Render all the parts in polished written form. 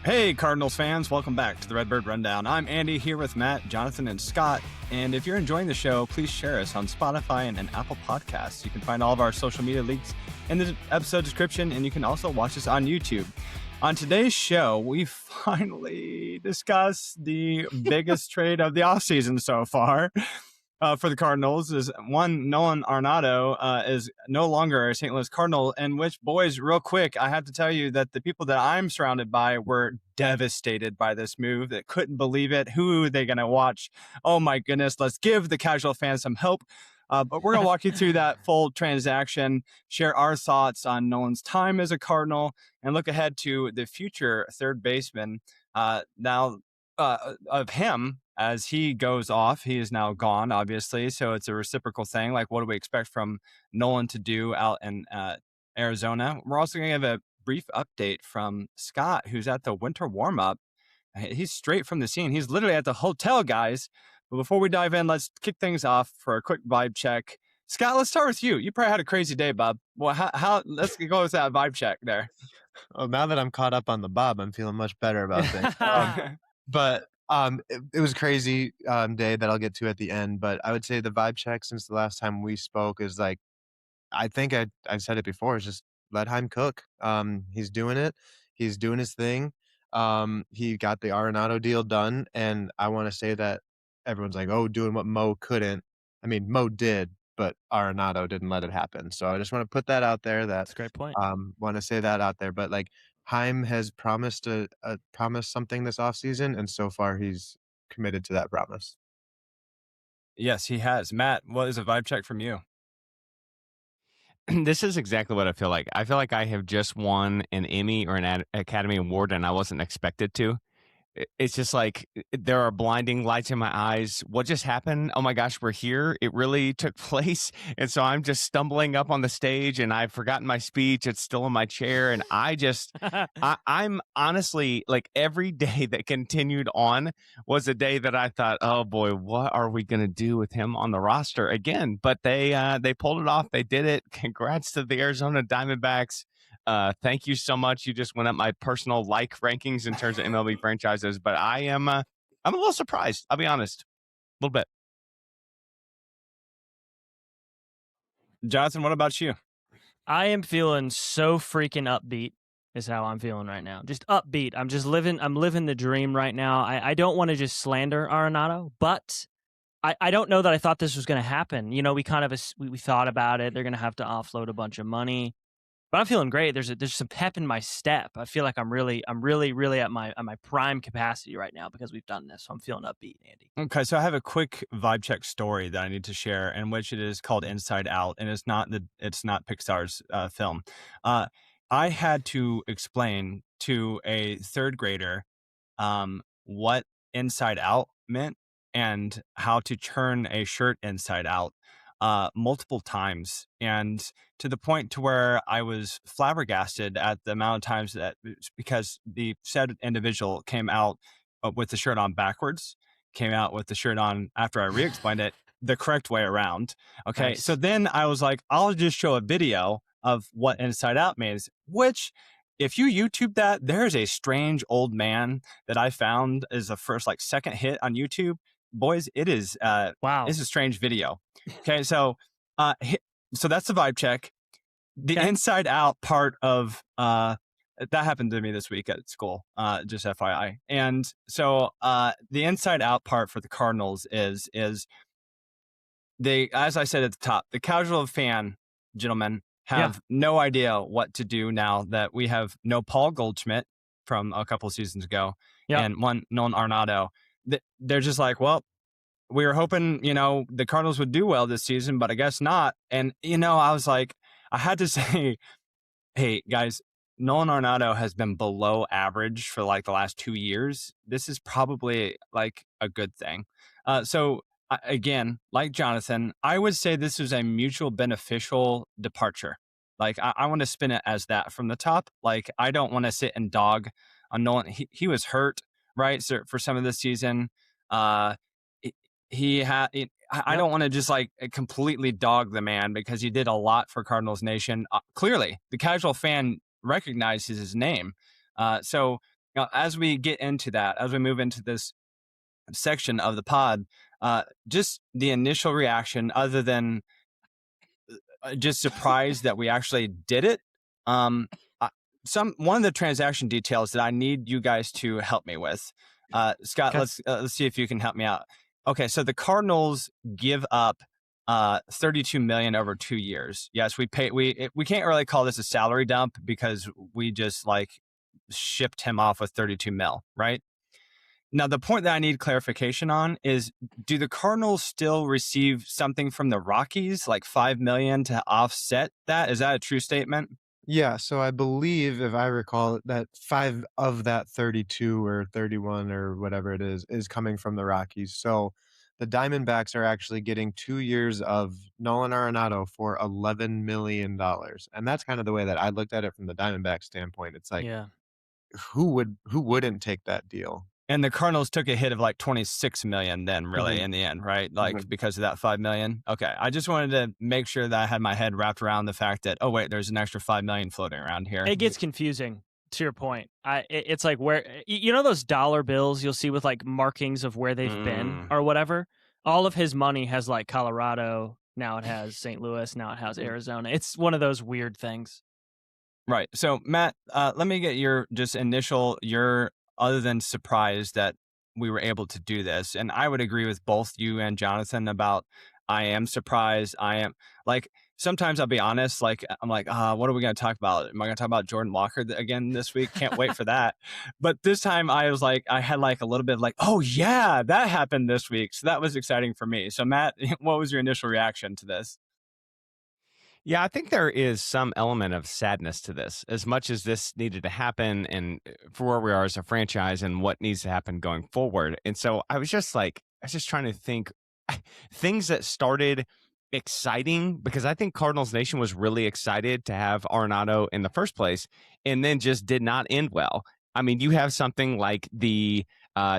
Hey, Cardinals fans, welcome back to the Redbird Rundown. I'm Andy here with Matt, Jonathan, and Scott. And if you're enjoying the show, please share us on Spotify and Apple Podcasts. You can find all of our social media links in the episode description, and you can also watch us on YouTube. On today's show, we finally discuss the biggest trade of the offseason so far for the Cardinals. Is one, Nolan Arenado is no longer a St. Louis Cardinal, and which, boys, real quick, I have to tell you that the people that I'm surrounded by were devastated by this move. That couldn't believe it. Who are they going to watch? Oh, my goodness. Let's give the casual fans some hope. But we're going to walk you through that full transaction, share our thoughts on Nolan's time as a Cardinal, and look ahead to the future third baseman of him as he goes off. He is now gone, obviously, so it's a reciprocal thing. Like, what do we expect from Nolan to do out in Arizona? We're also going to give a brief update from Scott, who's at the Winter Warm-Up. He's straight from the scene. He's literally at the hotel, guys. But before we dive in, let's kick things off for a quick vibe check. Scott, let's start with you. You probably had a crazy day, Bob. Well, how let's go with that vibe check there. Well, now that I'm caught up on the Bob, I'm feeling much better about things. But it was a crazy day that I'll get to at the end. But I would say the vibe check since the last time we spoke is like, I think I've said it before, is just let Heim cook. He's doing it. He's doing his thing. He got the Arenado deal done. And I want to say that everyone's like, oh, doing what Mo couldn't. I mean, Mo did, but Arenado didn't let it happen. So I just want to put that out there. That's a great point. Want to say that out there. But like, Heim has promised promised something this offseason, and so far he's committed to that promise. Yes, he has. Matt, what is a vibe check from you? This is exactly what I feel like. I feel like I have just won an Emmy or an Academy Award, and I wasn't expected to. It's just like there are blinding lights in my eyes. What just happened? Oh my gosh, we're here. It really took place. And so I'm just stumbling up on the stage and I've forgotten my speech. It's still in my chair. And I'm honestly like every day that continued on was a day that I thought, oh boy, what are we going to do with him on the roster again? But they pulled it off. They did it. Congrats to the Arizona Diamondbacks. Thank you so much. You just went up my personal rankings in terms of MLB franchises, but I'm a little surprised. I'll be honest, a little bit. Jonathan, what about you? I am feeling so freaking upbeat is how I'm feeling right now. Just upbeat. I'm living the dream right now. I don't want to just slander Arenado, but I don't know that I thought this was going to happen. You know, we kind of we thought about it. They're going to have to offload a bunch of money. But I'm feeling great. There's some pep in my step. I feel like I'm really at my prime capacity right now because we've done this. So I'm feeling upbeat, Andy. Okay, so I have a quick vibe check story that I need to share, in which it is called Inside Out, and it's not Pixar's film. I had to explain to a third grader what Inside Out meant and how to turn a shirt inside out multiple times, and to the point to where I was flabbergasted at the amount of times that, because the said individual came out with the shirt on backwards, came out with the shirt on after I re-explained it the correct way around. Okay, nice. So then I was like, I'll just show a video of what Inside Out means, which if you YouTube that, there's a strange old man that I found is the first second hit on YouTube. Boys, it is wow. It's a strange video. Okay, so that's the vibe check. The Inside Out part of that happened to me this week at school, just FYI. And so the Inside Out part for the Cardinals is they, as I said at the top, the casual fan, gentlemen, have no idea what to do now that we have no Paul Goldschmidt from a couple of seasons ago and one Nolan Arenado. They're just like, well, we were hoping, the Cardinals would do well this season, but I guess not. And, I was like, I had to say, hey, guys, Nolan Arenado has been below average for the last 2 years. This is probably a good thing. So again, like Jonathan, I would say this is a mutual beneficial departure. I want to spin it as that from the top. I don't want to sit and dog on Nolan. He was hurt, right? So for some of the season, I don't want to just completely dog the man because he did a lot for Cardinals Nation. Clearly, the casual fan recognizes his name. So Now, as we get into that, as we move into this section of the pod, just the initial reaction, other than just surprised that we actually did it. One of the transaction details that I need you guys to help me with. Scott, Okay. let's see if you can help me out. Okay, so the Cardinals give up 32 million over 2 years. Yes, we can't really call this a salary dump because we just like shipped him off with 32 mil, right? Now, the point that I need clarification on is, do the Cardinals still receive something from the Rockies, like $5 million to offset that? Is that a true statement? Yeah, so I believe, if I recall, that 5 of that 32 or 31 or whatever it is coming from the Rockies. So the Diamondbacks are actually getting 2 years of Nolan Arenado for $11 million. And that's kind of the way that I looked at it from the Diamondback standpoint. It's like, Yeah. who wouldn't take that deal? And the Cardinals took a hit of like 26 million then, really, Mhm, in the end, right? Like, mhm. because of that 5 million. Okay. I just wanted to make sure that I had my head wrapped around the fact that, oh, wait, there's an extra 5 million floating around here. It gets confusing, to your point. It's like where you know those dollar bills you'll see with like markings of where they've been or whatever. All of his money has like Colorado. Now it has St. Louis. Now it has Arizona. It's one of those weird things. Right. So, Matt, let me get your just initial, other than surprised that we were able to do this. And I would agree with both you and Jonathan about I am surprised. I am like, sometimes I'll be honest, like, I'm like, what are we going to talk about? Am I going to talk about Jordan Walker again this week? Can't wait for that. But this time I was like, I had like a little bit of like, oh, yeah, that happened this week. So that was exciting for me. So, Matt, what was your initial reaction to this? Yeah, I think there is some element of sadness to this. As much as this needed to happen and for where we are as a franchise and what needs to happen going forward. And so I was just trying to think things that started exciting, because I think Cardinals Nation was really excited to have Arenado in the first place and then just did not end well. I mean, you have something like the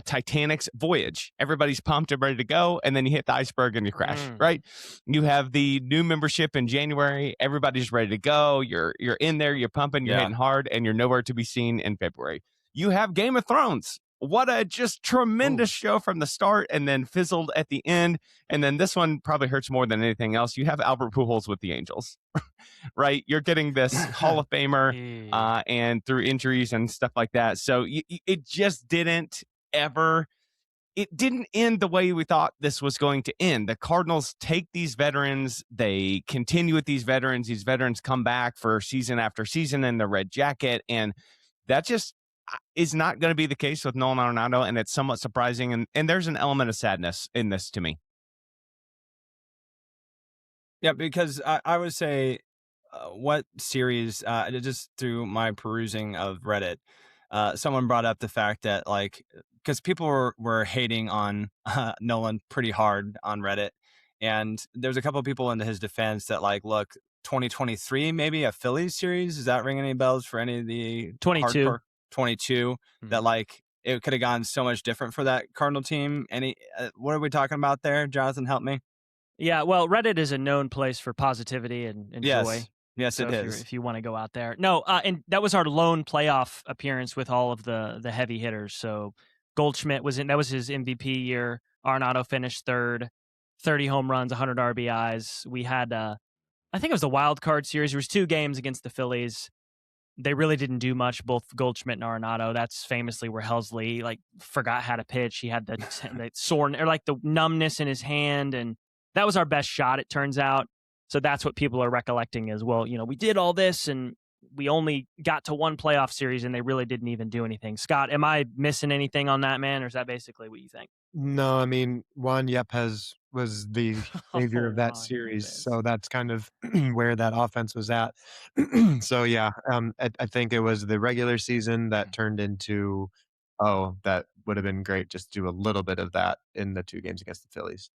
Titanic's voyage. Everybody's pumped and ready to go, and then you hit the iceberg and you crash, right? You have the new membership in January. Everybody's ready to go. You're in there, you're pumping, you're hitting hard, and you're nowhere to be seen in February. You have Game of Thrones. What a just tremendous show from the start and then fizzled at the end. And then this one probably hurts more than anything else. You have Albert Pujols with the Angels, right? You're getting this Hall of Famer and through injuries and stuff like that. So it just didn't it didn't end the way we thought this was going to end. The Cardinals take these veterans, they continue with these veterans come back for season after season in the red jacket, and that just is not going to be the case with Nolan Arenado, and it's somewhat surprising, and there's an element of sadness in this to me. Yeah, because I would say what series, just through my perusing of Reddit, someone brought up the fact that, like, because people were hating on Nolan pretty hard on Reddit. And there's a couple of people in his defense that, like, look, 2023, maybe a Phillies series. Does that ring any bells for any of the 22. hardcore 22 that, like, it could have gone so much different for that Cardinal team? What are we talking about there? Jonathan, help me. Yeah, well, Reddit is a known place for positivity and joy. Yes, So it is. if you want to go out there. No, and that was our lone playoff appearance with all of the heavy hitters. So Goldschmidt that was his MVP year. Arenado finished third, 30 home runs, 100 RBIs. We had, I think it was the wild card series. There was 2 games against the Phillies. They really didn't do much, both Goldschmidt and Arenado. That's famously where Helsley like forgot how to pitch. He had the sore or like the numbness in his hand, and that was our best shot, it turns out. So that's what people are recollecting as well. You know, we did all this and we only got to one playoff series and they really didn't even do anything. Scott, am I missing anything on that, man? Or is that basically what you think? No, I mean, Juan Yepes was the savior of that Juan series, Yepes. so that's kind of where that offense was at. So, yeah, I think it was the regular season that turned into, oh, that would have been great just to do a little bit of that in the 2 games against the Phillies.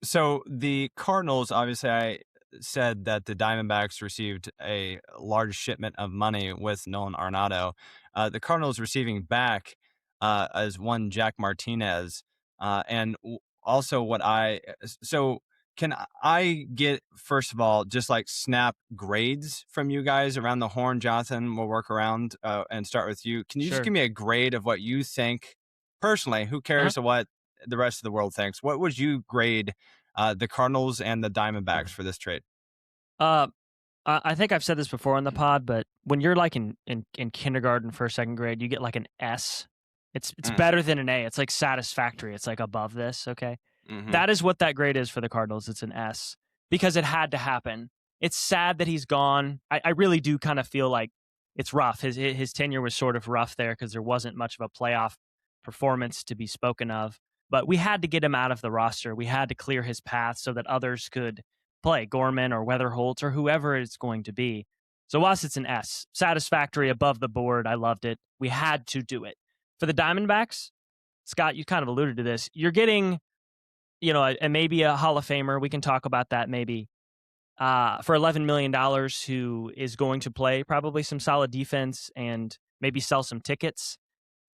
So the Cardinals, obviously, I said that the Diamondbacks received a large shipment of money with Nolan Arenado. The Cardinals receiving back as one Jack Martinez, and also so can I get, first of all, just like snap grades from you guys around the horn? Jonathan, we'll work around and start with you. Can you just Sure. give me a grade of what you think personally? Who Uh-huh. cares what the rest of the world thinks? What would you grade the Cardinals and the Diamondbacks for this trade? Uh, I think I've said this before on the pod, but when you're like in kindergarten, first, second grade, you get like an S. It's Mm, better than an A. It's like satisfactory. It's like above this. Okay. mhm. That is what that grade is for the Cardinals. It's an S because it had to happen. It's sad that he's gone. I really do kind of feel like it's rough. His tenure was sort of rough there because there wasn't much of a playoff performance to be spoken of. But we had to get him out of the roster. We had to clear his path so that others could play, Gorman or Weatherholt or whoever it's going to be. So us, it's an S. Satisfactory, above the board. I loved it. We had to do it. For the Diamondbacks, Scott, you kind of alluded to this. You're getting, and maybe a Hall of Famer. We can talk about that maybe. For $11 million, who is going to play probably some solid defense and maybe sell some tickets.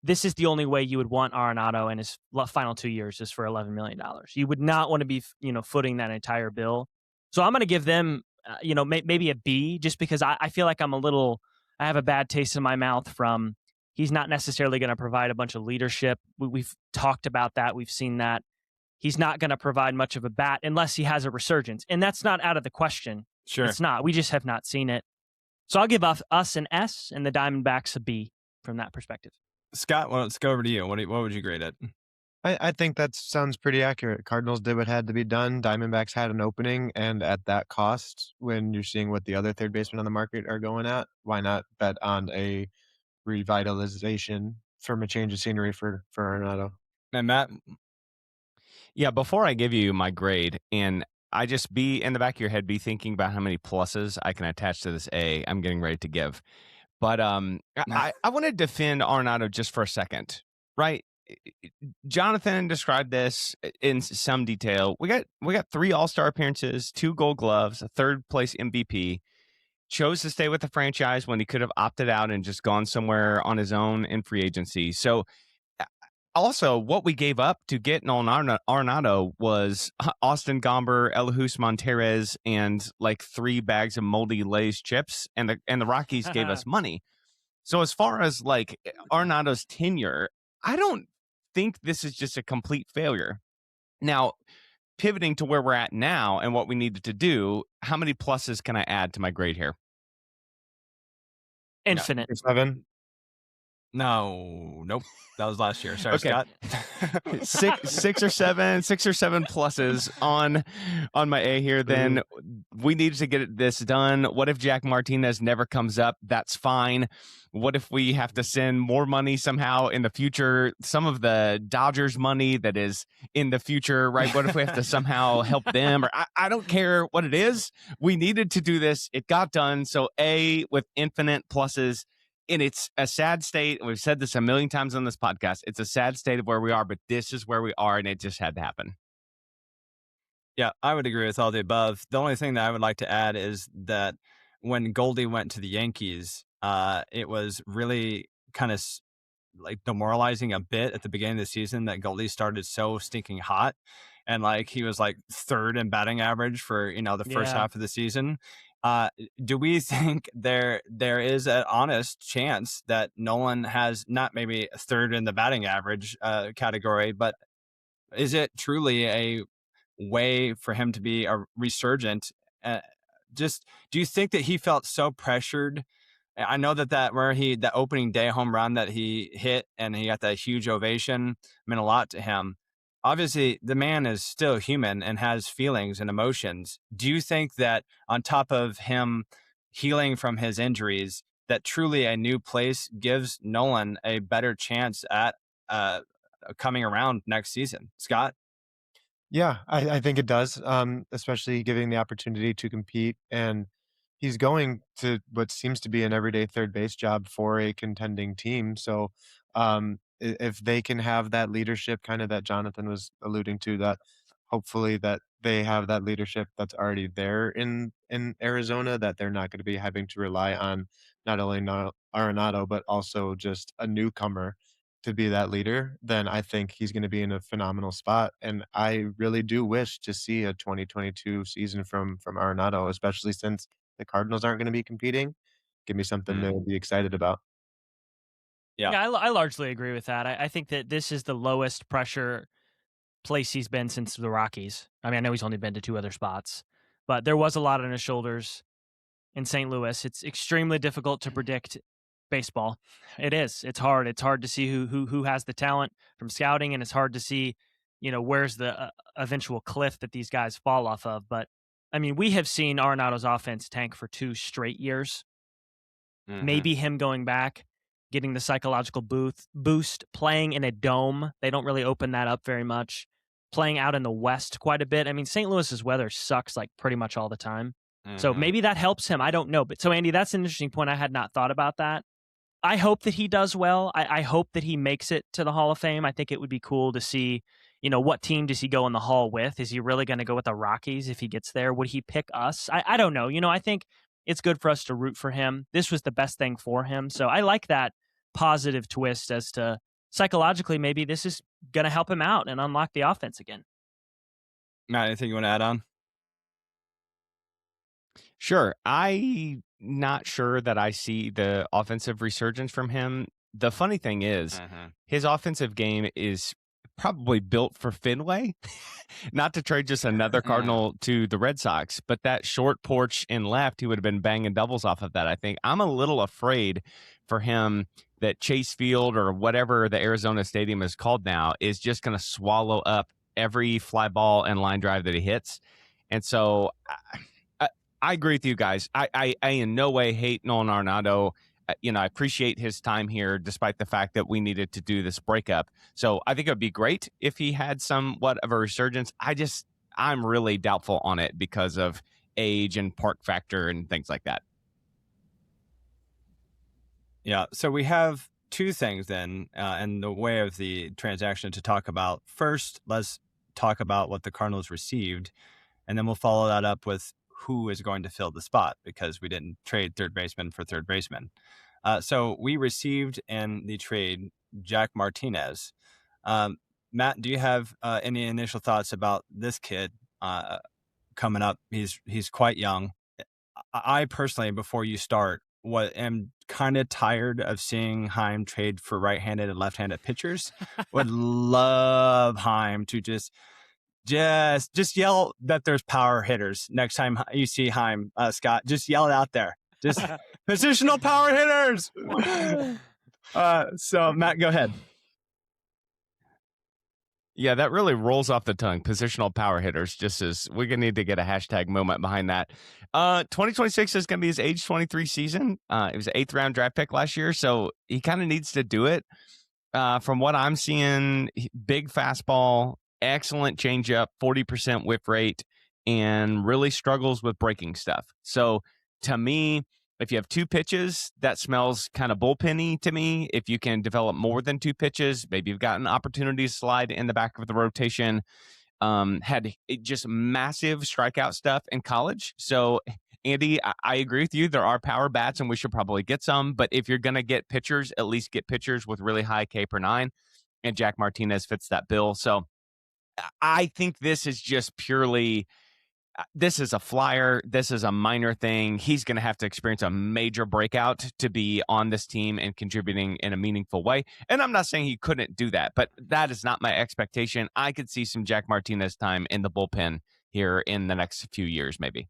This is the only way you would want Arenado in his final 2 years is for $11 million. You would not want to be, footing that entire bill. So I'm going to give them, maybe a B, just because I feel like I have a bad taste in my mouth from he's not necessarily going to provide a bunch of leadership. We've talked about that. We've seen that. He's not going to provide much of a bat unless he has a resurgence. And that's not out of the question. Sure. It's not. We just have not seen it. So I'll give us an S and the Diamondbacks a B from that perspective. Scott, well, let's go over to you. What would you grade it? I think that sounds pretty accurate. Cardinals did what had to be done. Diamondbacks had an opening, and at that cost, when you're seeing what the other third basemen on the market are going at, why not bet on a revitalization from a change of scenery for Arenado? And Matt, Yeah, before I give you my grade, and I just be in the back of your head, be thinking about how many pluses I can attach to this A I'm getting ready to give. But I want to defend Arenado just for a second, right? Jonathan described this in some detail. We got 3 All-Star appearances, 2 Gold Gloves, a 3rd place MVP. Chose to stay with the franchise when he could have opted out and just gone somewhere on his own in free agency. So also, what we gave up to get Nolan Arenado was Austin Gomber, Elhus Monterrez, and like 3 bags of moldy Lay's chips, and the Rockies gave us money. So as far as like Arenado's tenure, I don't think this is just a complete failure. Now, pivoting to where we're at now and what we needed to do, how many pluses can I add to my grade here? Infinite. 7. no, nope. That was last year. Sorry, Okay. Scott. six or seven pluses on my A here. Then we needed to get this done. What if Jack Martinez never comes up? That's fine. What if we have to send more money somehow in the future? Some of the Dodgers money that is in the future, right? What if we have to somehow help them? Or I don't care what it is. We needed to do this. It got done. So A with infinite pluses. And it's a sad state. We've said this a million times on this podcast. It's a sad state of where we are, but this is where we are, and it just had to happen. Yeah, I would agree with all the above. The only thing that I would like to add is that when Goldie went to the Yankees, it was really kind of like demoralizing a bit at the beginning of the season that Goldie started so stinking hot. And like he was like 3rd in batting average for, the first half of the season. Do we think there is an honest chance that Nolan has not maybe 3rd in the batting average category, but is it truly a way for him to be a resurgent? Just do you think that he felt so pressured? I know that opening day home run that he hit and he got that huge ovation meant a lot to him. Obviously, the man is still human and has feelings and emotions. Do you think that on top of him healing from his injuries, that truly a new place gives Nolan a better chance at coming around next season? Scott? Yeah, I think it does, especially giving the opportunity to compete. And he's going to what seems to be an everyday third base job for a contending team. So if they can have that leadership kind of that Jonathan was alluding to, that hopefully that they have that leadership that's already there in Arizona, that they're not going to be having to rely on not only Arenado, but also just a newcomer to be that leader, then I think he's going to be in a phenomenal spot. And I really do wish to see a 2022 season from Arenado, especially since the Cardinals aren't going to be competing. Give me something to be excited about. Yeah. Yeah, I largely agree with that. I think that this is the lowest pressure place he's been since the Rockies. I mean, I know he's only been to 2 other spots, but there was a lot on his shoulders in St. Louis. It's extremely difficult to predict baseball. It is. It's hard. It's hard to see who has the talent from scouting, and it's hard to see, where's the eventual cliff that these guys fall off of. But I mean, we have seen Arenado's offense tank for 2 straight years. Maybe him going back, getting the psychological boost, playing in a dome. They don't really open that up very much. Playing out in the West quite a bit. I mean, St. Louis's weather sucks like pretty much all the time. So maybe that helps him. I don't know. But so, Andy, that's an interesting point. I had not thought about that. I hope that he does well. I hope that he makes it to the Hall of Fame. I think it would be cool to see, what team does he go in the Hall with? Is he really going to go with the Rockies if he gets there? Would he pick us? I don't know. I think it's good for us to root for him. This was the best thing for him. So I like that positive twist as to psychologically, maybe this is going to help him out and unlock the offense again. Matt, anything you want to add on? Sure. I'm not sure that I see the offensive resurgence from him. The funny thing is, his offensive game is probably built for Fenway. Not to trade just another Cardinal to the Red Sox, but that short porch in left, he would have been banging doubles off of that, I think. I'm a little afraid for him that Chase Field or whatever the Arizona Stadium is called now is just going to swallow up every fly ball and line drive that he hits. And so I agree with you guys. I in no way hate Nolan Arenado. I appreciate his time here, despite the fact that we needed to do this breakup. So I think it would be great if he had somewhat of a resurgence. I'm really doubtful on it because of age and park factor and things like that. Yeah. So we have 2 things then in the way of the transaction to talk about. First, let's talk about what the Cardinals received, and then we'll follow that up with who is going to fill the spot because we didn't trade third baseman for third baseman. So we received in the trade Jack Martinez. Matt, do you have any initial thoughts about this kid coming up? He's quite young. I personally, before you start, am kind of tired of seeing Heim trade for right-handed and left-handed pitchers. Would love Heim to just yell that there's power hitters next time you see Heim, Scott. Just yell it out there. Just positional power hitters. So Matt, go ahead. Yeah, that really rolls off the tongue. Positional power hitters. Just as we're gonna need to get a hashtag moment behind that. 2026 is gonna be his age 23 season. It was an 8th round draft pick last year, so he kind of needs to do it. From what I'm seeing, big fastball, excellent changeup, 40% whip rate, and really struggles with breaking stuff. So to me, if you have 2 pitches, that smells kind of bullpenny to me. If you can develop more than 2 pitches, maybe you've got an opportunity to slide in the back of the rotation. Had just massive strikeout stuff in college. So Andy, I agree with you. There are power bats, and we should probably get some. But if you're going to get pitchers, at least get pitchers with really high K per 9. And Jack Martinez fits that bill. So I think this is just purely, this is a flyer. This is a minor thing. He's going to have to experience a major breakout to be on this team and contributing in a meaningful way. And I'm not saying he couldn't do that, but that is not my expectation. I could see some Jack Martinez time in the bullpen here in the next few years, maybe.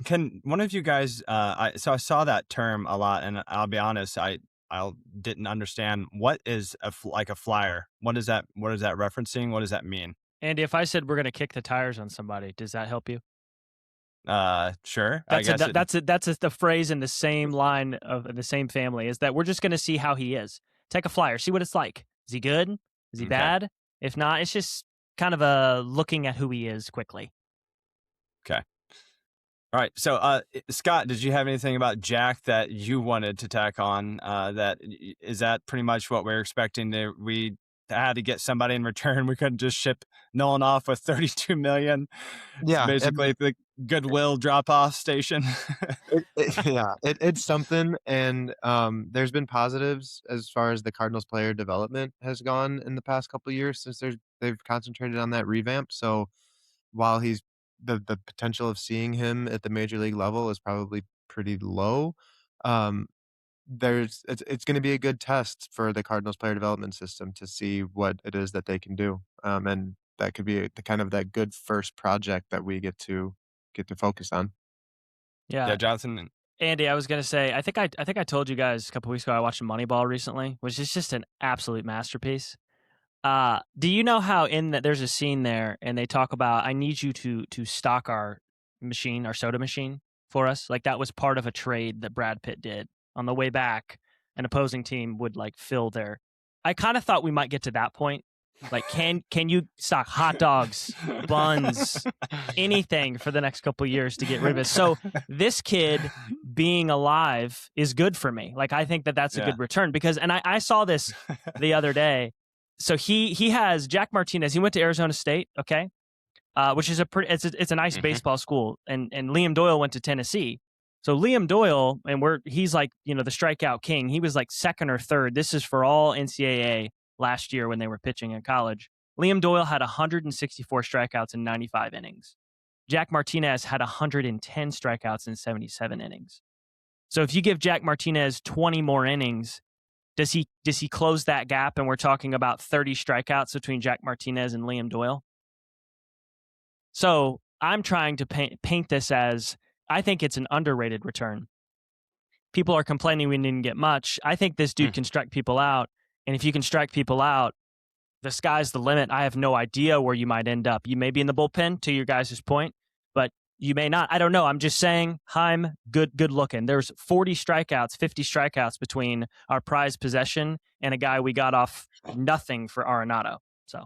Can one of you guys, I saw that term a lot, and I'll be honest, I didn't understand what is like a flyer. What is that referencing? What does that mean? Andy, if I said we're going to kick the tires on somebody, does that help you? Sure. That's the phrase in the same line of the same family is that we're just going to see how he is. Take a flyer, see what it's like. Is he good? Is he bad? If not, it's just kind of a looking at who he is quickly. Okay. All right. So, Scott, did you have anything about Jack that you wanted to tack on? Is that pretty much what we're expecting? We had to get somebody in return. We couldn't just ship Nolan off with $32 million. It's Yeah, basically the goodwill drop-off station. It's something, and there's been positives as far as the Cardinals player development has gone in the past couple of years since they've concentrated on that revamp. So while the potential of seeing him at the major league level is probably pretty low, um, it's going to be a good test for the Cardinals player development system to see what it is that they can do, and that could be the kind of that good first project that we get to focus on. Yeah, Yeah, Jonathan. Andy, I was gonna say, I think I told you guys a couple weeks ago I watched Moneyball recently, which is just an absolute masterpiece. Do you know how in that there's a scene there and they talk about I need you to stock our machine, our soda machine for us? Like that was part of a trade that Brad Pitt did on the way back. An opposing team would like fill their. I kind of thought we might get to that point. Like, can you stock hot dogs, buns, anything for the next couple of years to get rid of it? So this kid being alive is good for me. Like I think that's a good return because, and I saw this the other day. So he has Jack Martinez. He went to Arizona State, okay, which is it's a nice baseball school, and Liam Doyle went to Tennessee. So Liam Doyle, and he's like the strikeout king. He was like second or third. This is for all NCAA last year when they were pitching in college. Liam Doyle had 164 strikeouts in 95 innings. Jack Martinez had 110 strikeouts in 77 innings. So if you give Jack Martinez 20 more innings, does he close that gap? And we're talking about 30 strikeouts between Jack Martinez and Liam Doyle. So I'm trying to paint this as I think it's an underrated return. People are complaining we didn't get much. I think this dude can strike people out. And if you can strike people out, the sky's the limit. I have no idea where you might end up. You may be in the bullpen, to your guys' point, but you may not. I don't know. I'm just saying, Heim, good looking. There's 40 strikeouts, 50 strikeouts between our prized possession and a guy we got off nothing for Arenado. So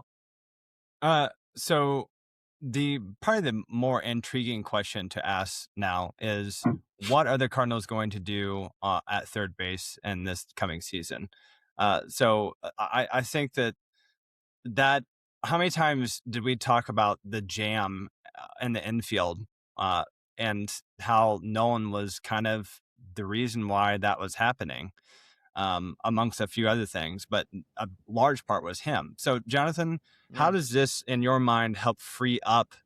probably the more intriguing question to ask now is what are the Cardinals going to do at third base in this coming season? So I think that how many times did we talk about the jam in the infield and how Nolan was kind of the reason why that was happening, amongst a few other things, but a large part was him. So Jonathan, how does this in your mind help free up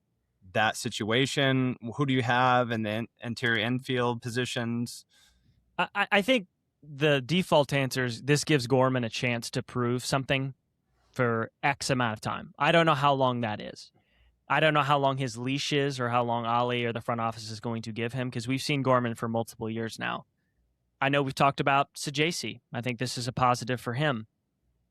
that situation? Who do you have in the interior infield positions? I think the default answer is this gives Gorman a chance to prove something for X amount of time. I don't know how long that is. I don't know how long his leash is or how long Ali or the front office is going to give him because we've seen Gorman for multiple years now. I know we've talked about Sajasi. I think this is a positive for him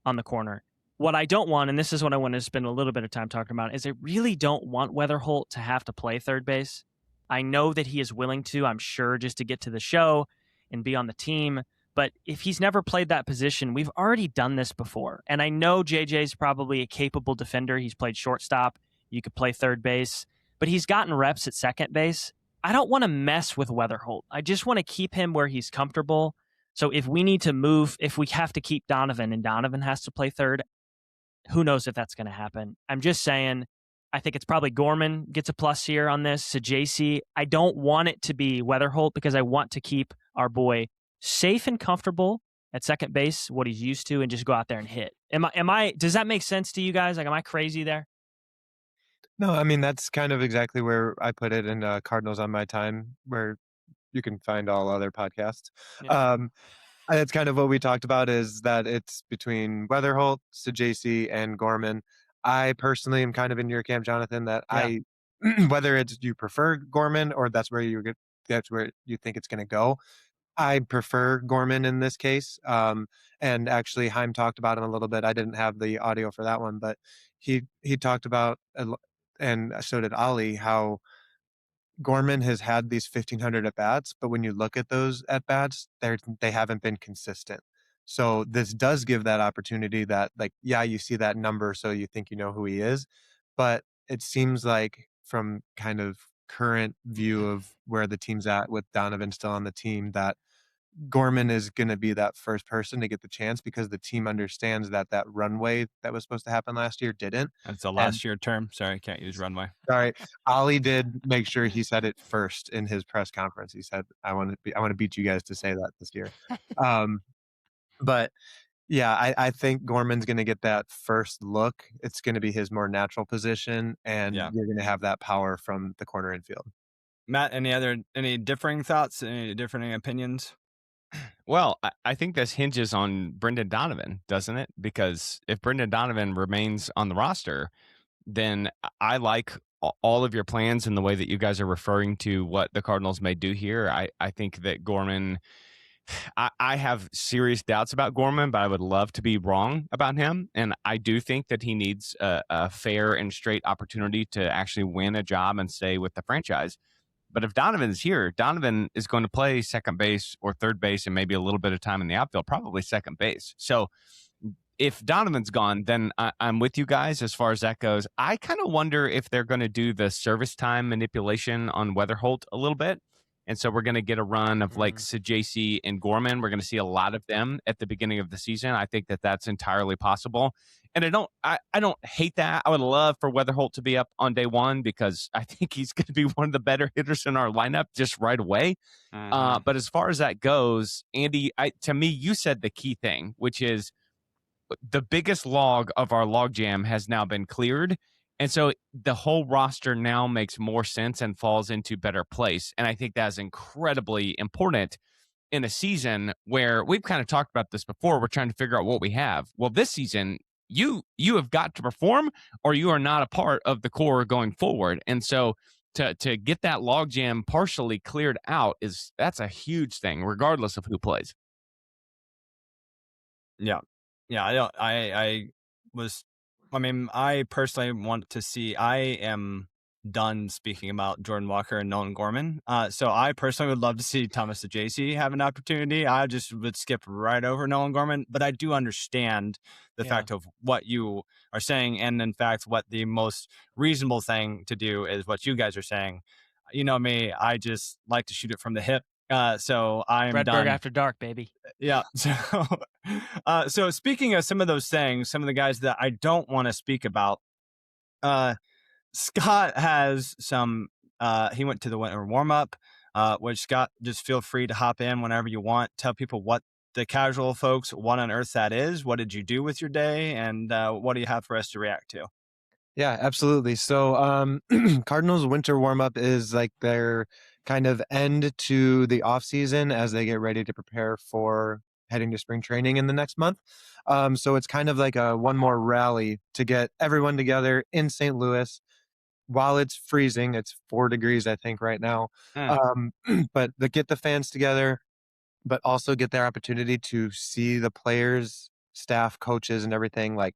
on the corner. What I don't want, and this is what I want to spend a little bit of time talking about, is I really don't want Weatherholt to have to play third base. I know that he is willing to, I'm sure, just to get to the show and be on the team. But if he's never played that position, we've already done this before. And I know JJ's probably a capable defender. He's played shortstop. You could play third base. But he's gotten reps at second base. I don't want to mess with Weatherholt. I just want to keep him where he's comfortable. So if we need to move, if we have to keep Donovan and Donovan has to play third, who knows if that's going to happen. I'm just saying, I think it's probably Gorman gets a plus here on this. Sajasi, I don't want it to be Weatherholt because I want to keep our boy safe and comfortable at second base, what he's used to, and just go out there and hit. Does that make sense to you guys? Like, am I crazy there? No, I mean, that's kind of exactly where I put it in Cardinals on My Time, where you can find all other podcasts. Yeah. That's kind of what we talked about, is that it's between Weatherholt, Sajasi, and Gorman. I personally am kind of in your camp, Jonathan, that whether it's you prefer Gorman or that's where you think it's going to go. I prefer Gorman in this case. And actually, Heim talked about him a little bit. I didn't have the audio for that one, but he talked about, and so did Ali, how Gorman has had these 1,500 at bats, but when you look at those at bats, they haven't been consistent. So this does give that opportunity that, like, yeah, you see that number, so you think you know who he is, but it seems like from kind of current view of where the team's at with Donovan still on the team, that Gorman is going to be that first person to get the chance because the team understands that that runway that was supposed to happen last year didn't. That's a And last year term. Sorry, can't use runway. sorry, Ollie did make sure he said it first in his press conference. He said, I want to beat you guys to say that this year. Um, but yeah, I think Gorman's going to get that first look. It's going to be his more natural position, and Yeah. you're going to have that power from the corner infield. Matt, any differing thoughts? Any differing opinions? Well, I think this hinges on Brendan Donovan, doesn't it? Because if Brendan Donovan remains on the roster, then I like all of your plans and the way that you guys are referring to what the Cardinals may do here. I think that Gorman, I have serious doubts about Gorman, but I would love to be wrong about him. And I do think that he needs a fair and straight opportunity to actually win a job and stay with the franchise. But if Donovan's here, Donovan is going to play second base or third base and maybe a little bit of time in the outfield, probably second base. So if Donovan's gone, then I'm with you guys as far as that goes. I kind of wonder if they're going to do the service time manipulation on Weatherholt a little bit. And so we're going to get a run of like Sajaci and Gorman. We're going to see a lot of them at the beginning of the season. I think that that's entirely possible. And I don't hate that. I would love for Weatherholt to be up on day one because I think he's going to be one of the better hitters in our lineup just right away. But as far as that goes, Andy, to me, you said the key thing, which is the biggest log of our logjam has now been cleared. And so the whole roster now makes more sense and falls into better place. And I think that's incredibly important in a season where we've kind of talked about this before. We're trying to figure out what we have. Well, this season, you have got to perform or you are not a part of the core going forward. And so to get that logjam partially cleared out that's a huge thing, regardless of who plays. Yeah. Yeah, I personally want to see. I am done speaking about Jordan Walker and Nolan Gorman. So I personally would love to see Thomas Sajaci have an opportunity. I just would skip right over Nolan Gorman, but I do understand the fact of what you are saying, and in fact, what the most reasonable thing to do is what you guys are saying. You know me, I just like to shoot it from the hip. So I'm Redbird done. after dark, baby. Yeah. So speaking of some of those things, some of the guys that I don't want to speak about, Scott has some, he went to the winter warm-up, which Scott, just feel free to hop in whenever you want. Tell people what the casual folks, what on earth that is. What did you do with your day? And what do you have for us to react to? Yeah, absolutely. So Cardinals Winter Warm-Up is like their kind of end to the off season as they get ready to prepare for heading to spring training in the next month. So it's kind of like a one more rally to get everyone together in St. Louis while it's freezing. It's 4 degrees, I think, right now. But to get the fans together, but also get their opportunity to see the players, staff, coaches, and everything. Like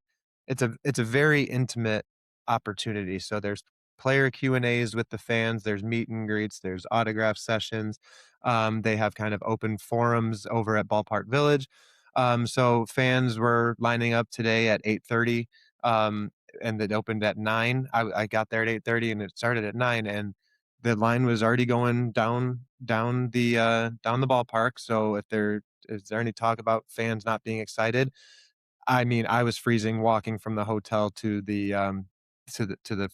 it's a very intimate opportunity. So there's player Q&As with the fans, there's meet and greets, there's autograph sessions. They have kind of open forums over at Ballpark Village. So fans were lining up today at 8:30, and it opened at 9. I got there at 8:30 and it started at 9, and the line was already going down the ballpark. So if is there any talk about fans not being excited? I mean, I was freezing walking from the hotel to the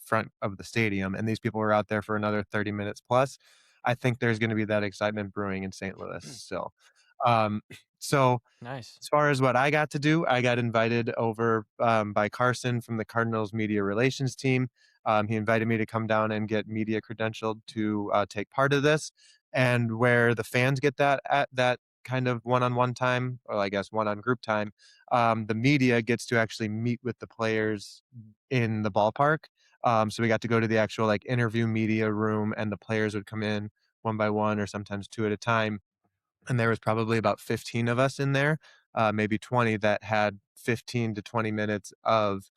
front of the stadium, and these people were out there for another 30 minutes plus. I think there's going to be that excitement brewing in St. Louis still. Um, so Nice. as far as what I got to do, I got invited over by Carson from the Cardinals media relations team. He invited me to come down and get media credentialed to take part of this. And where the fans get that kind of one-on-one time, or I guess one-on group time, the media gets to actually meet with the players in the ballpark. So we got to go to the actual like interview media room, and the players would come in one by one or sometimes 2 at a time. And there was probably about 15 of us in there, maybe 20, that had 15 to 20 minutes of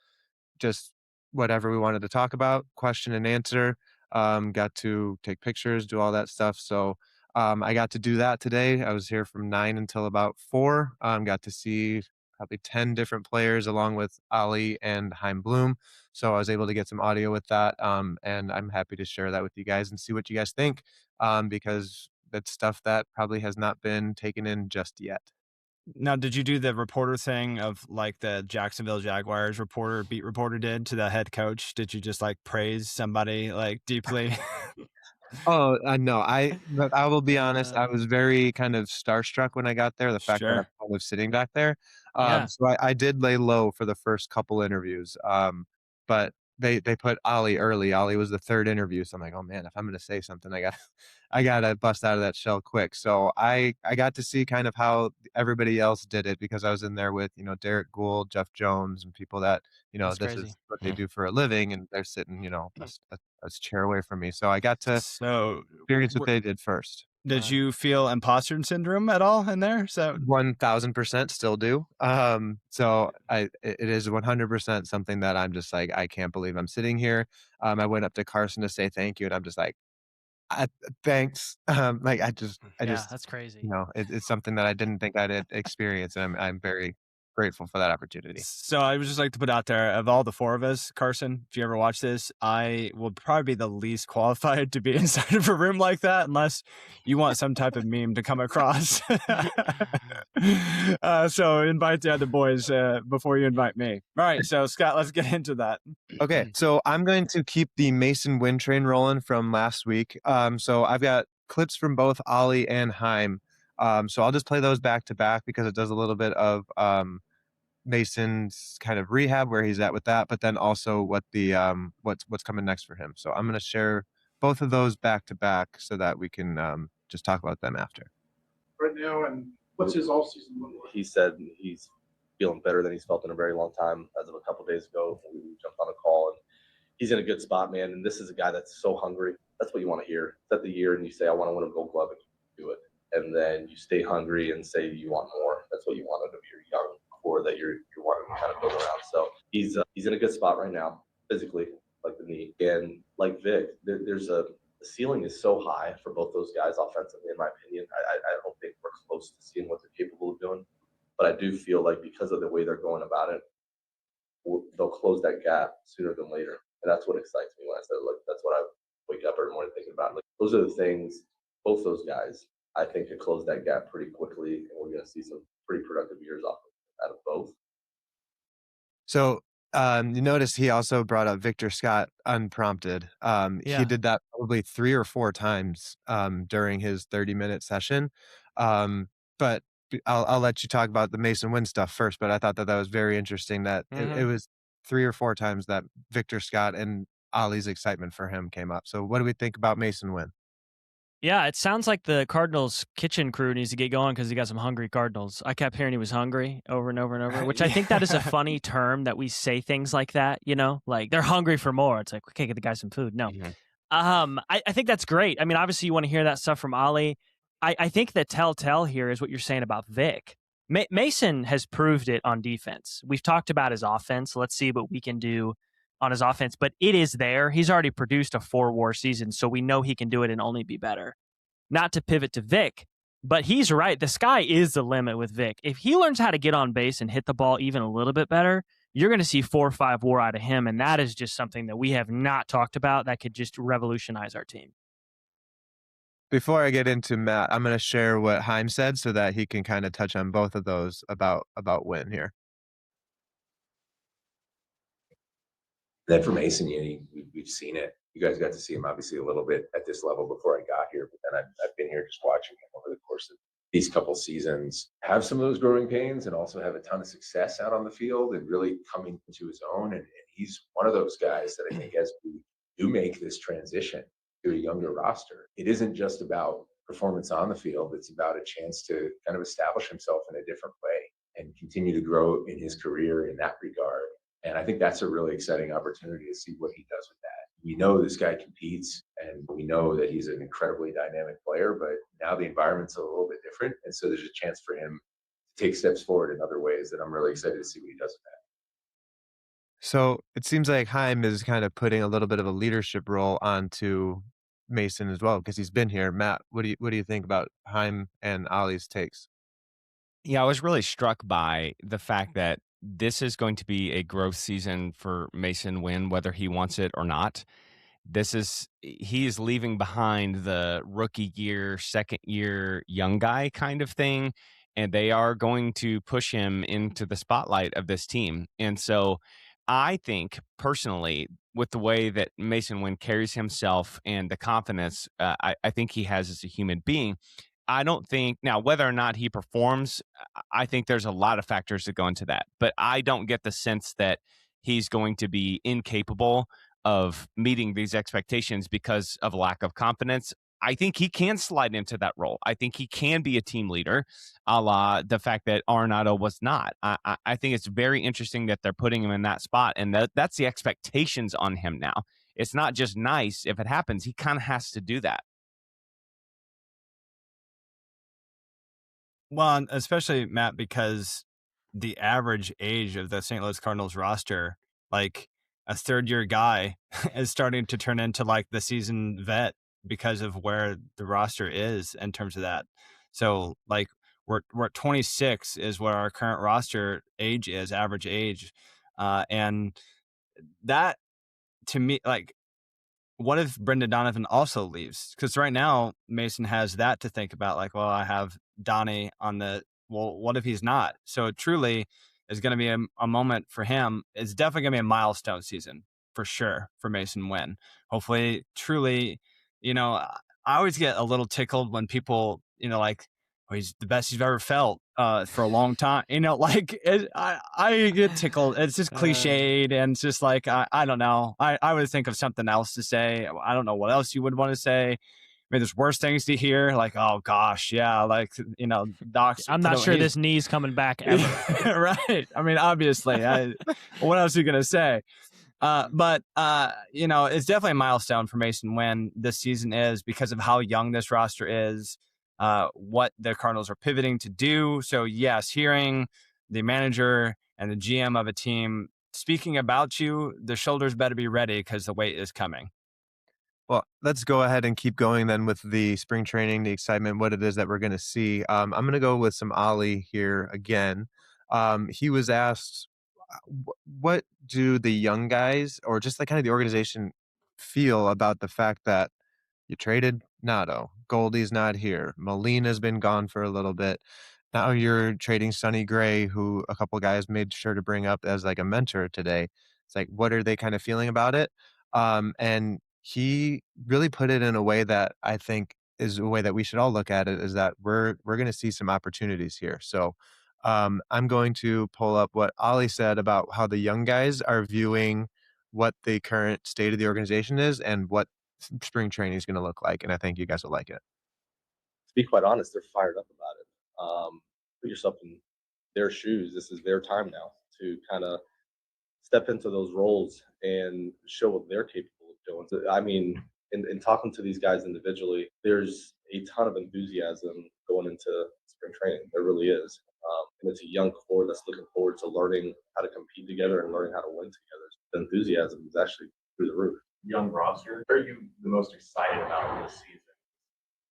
just whatever we wanted to talk about, question and answer. Got to take pictures, do all that stuff. So I got to do that today. I was here from 9 until about 4. Got to see probably 10 different players along with Ali and Heim Bloom. So I was able to get some audio with that. And I'm happy to share that with you guys and see what you guys think. Because that's stuff that probably has not been taken in just yet. Now, did you do the reporter thing of like the Jacksonville Jaguars beat reporter did to the head coach? Did you just like praise somebody like deeply? Oh, no, but I will be honest, I Uh, was very kind of starstruck when I got there, the fact that I'm Sure. kind of sitting back there. yeah, So I did lay low for the first couple interviews, but they put Ollie early. Ollie was the 3rd interview, so I'm like, "Oh, man, if I'm gonna say something, I gotta bust out of that shell quick." So I got to see kind of how everybody else did it because I was in there with, Derek Gould, Jeff Jones, and people that, that's this crazy. is what they do for a living, and they're sitting, a chair away from me. So I got to So, experience what they did first. did you feel imposter syndrome at all in there? So, 1000% still do. So it is 100% something that I'm just like, I can't believe I'm sitting here. I went up to Carson to say thank you, and I'm just like, thanks. Like I Yeah, just, that's crazy. it's something that I didn't think I'd experience, and I'm very grateful for that opportunity. so I would just like to put out there of all the 4 of us, Carson, if you ever watch this, I will probably be the least qualified to be inside of a room like that unless you want some type of meme to come across. So invite the other boys before you invite me. All right, so Scott, let's get into that. Okay, so I'm going to keep the Mason win train rolling from last week. So I've got clips from both Ollie and Heim. So I'll just play those back to back because it does a little bit of Mason's kind of rehab where he's at with that, but then also what the what's coming next for him. So I'm going to share both of those back to back so that we can just talk about them after. Right now, and what's his off-season look like? He said he's feeling better than he's felt in a very long time. As of a couple of days ago, we jumped on a call, and he's in a good spot, man. And this is a guy that's so hungry. That's what you want to hear. It's at the year, and you say, "I want to win a Gold Glove," and you do it. And then you stay hungry and say you want more. That's what you want out of your young core that you're wanting to kind of build around. So he's in a good spot right now, physically, like the knee, and like Vic. The ceiling is so high for both those guys offensively, in my opinion. I don't think we're close to seeing what they're capable of doing. But I do feel like because of the way they're going about it, they'll close that gap sooner than later. And that's what excites me when I said, look, that's what I wake up every morning thinking about. Like, those are the things, both those guys, I think could close that gap pretty quickly. And we're going to see some pretty productive years out of both. So you notice he also brought up Victor Scott unprompted. Yeah. He did that probably 3 or 4 times during his 30-minute session. But I'll let you talk about the Mason Wynn stuff first. But I thought that was very interesting that it was 3 or 4 times that Victor Scott and Ollie's excitement for him came up. So what do we think about Mason Wynn? Yeah, it sounds like the Cardinals kitchen crew needs to get going because he got some hungry Cardinals. I kept hearing he was hungry over and over and over, which I think that is a funny term that we say things like that, like they're hungry for more. It's like, we can't get the guy some food. No. I think that's great. I mean, obviously you want to hear that stuff from Ollie. I think the telltale here is what you're saying about Vic. Mason has proved it on defense. We've talked about his offense. Let's see what we can do on his offense, but it is there. He's already produced a 4-WAR season, so we know he can do it and only be better. Not to pivot to Vic, but he's right. The sky is the limit with Vic. If he learns how to get on base and hit the ball even a little bit better, you're going to see 4 or 5 WAR out of him, and that is just something that we have not talked about that could just revolutionize our team. Before I get into Matt, I'm going to share what Heim said so that he can kind of touch on both of those about Wynn here. Then for Mason, we've seen it. You guys got to see him obviously a little bit at this level before I got here, but then I've been here just watching him over the course of these couple seasons have some of those growing pains and also have a ton of success out on the field and really coming into his own. And he's one of those guys that I think as we do make this transition to a younger roster, it isn't just about performance on the field. It's about a chance to kind of establish himself in a different way and continue to grow in his career in that regard. And I think that's a really exciting opportunity to see what he does with that. We know this guy competes and we know that he's an incredibly dynamic player, but now the environment's a little bit different. And so there's a chance for him to take steps forward in other ways that I'm really excited to see what he does with that. So it seems like Heim is kind of putting a little bit of a leadership role onto Mason as well because he's been here. Matt, what do you think about Heim and Ollie's takes? Yeah, I was really struck by the fact that this is going to be a growth season for Mason Wynn, whether he wants it or not. he is leaving behind the rookie year, second year young guy kind of thing. And they are going to push him into the spotlight of this team. And so I think personally, with the way that Mason Wynn carries himself and the confidence I think he has as a human being, I don't think now whether or not he performs, I think there's a lot of factors that go into that. But I don't get the sense that he's going to be incapable of meeting these expectations because of lack of confidence. I think he can slide into that role. I think he can be a team leader, a la the fact that Arenado was not. I think it's very interesting that they're putting him in that spot, and that's the expectations on him now. It's not just nice. If it happens, he kind of has to do that. Well, especially Matt, because the average age of the St. Louis Cardinals roster, like a third-year guy, is starting to turn into like the seasoned vet because of where the roster is in terms of that. So like we're at 26 is where our current roster age is, average age, and that to me, like, what if Brendan Donovan also leaves? Because right now Mason has that to think about. Like, well, I have Donnie on the. Well, what if he's not? So it truly is going to be a moment for him. It's definitely going to be a milestone season for sure for Mason Wynn. Hopefully, truly, I always get a little tickled when people, like, oh, he's the best he's ever felt for a long time. I get tickled. It's just cliched, and it's just like, I don't know. I would think of something else to say. I don't know what else you would want to say. Maybe there's worse things to hear, like, oh gosh, yeah, like, docs. I'm not sure this knee's coming back ever. Right. I mean, obviously, what else are you gonna say? But it's definitely a milestone for Mason Wynn this season is because of how young this roster is, what the Cardinals are pivoting to do. So yes, hearing the manager and the GM of a team speaking about you, the shoulders better be ready because the weight is coming. Well, let's go ahead and keep going then with the spring training, the excitement, what it is that we're going to see. I'm going to go with some Ollie here again. He was asked, what do the young guys or just like kind of the organization feel about the fact that you traded Nato, Goldie's not here, Molina's been gone for a little bit. Now you're trading Sonny Gray, who a couple guys made sure to bring up as like a mentor today. It's like, what are they kind of feeling about it? And he really put it in a way that I think is a way that we should all look at it, is that we're going to see some opportunities here. So I'm going to pull up what Ollie said about how the young guys are viewing what the current state of the organization is and what spring training is going to look like. And I think you guys will like it. To be quite honest, they're fired up about it. Put yourself in their shoes. This is their time now to kind of step into those roles and show what they're capable of doing. I mean, in talking to these guys individually, there's a ton of enthusiasm going into spring training. There really is. And it's a young core that's looking forward to learning how to compete together and learning how to win together. The enthusiasm is actually through the roof. Young roster. What are you the most excited about this season?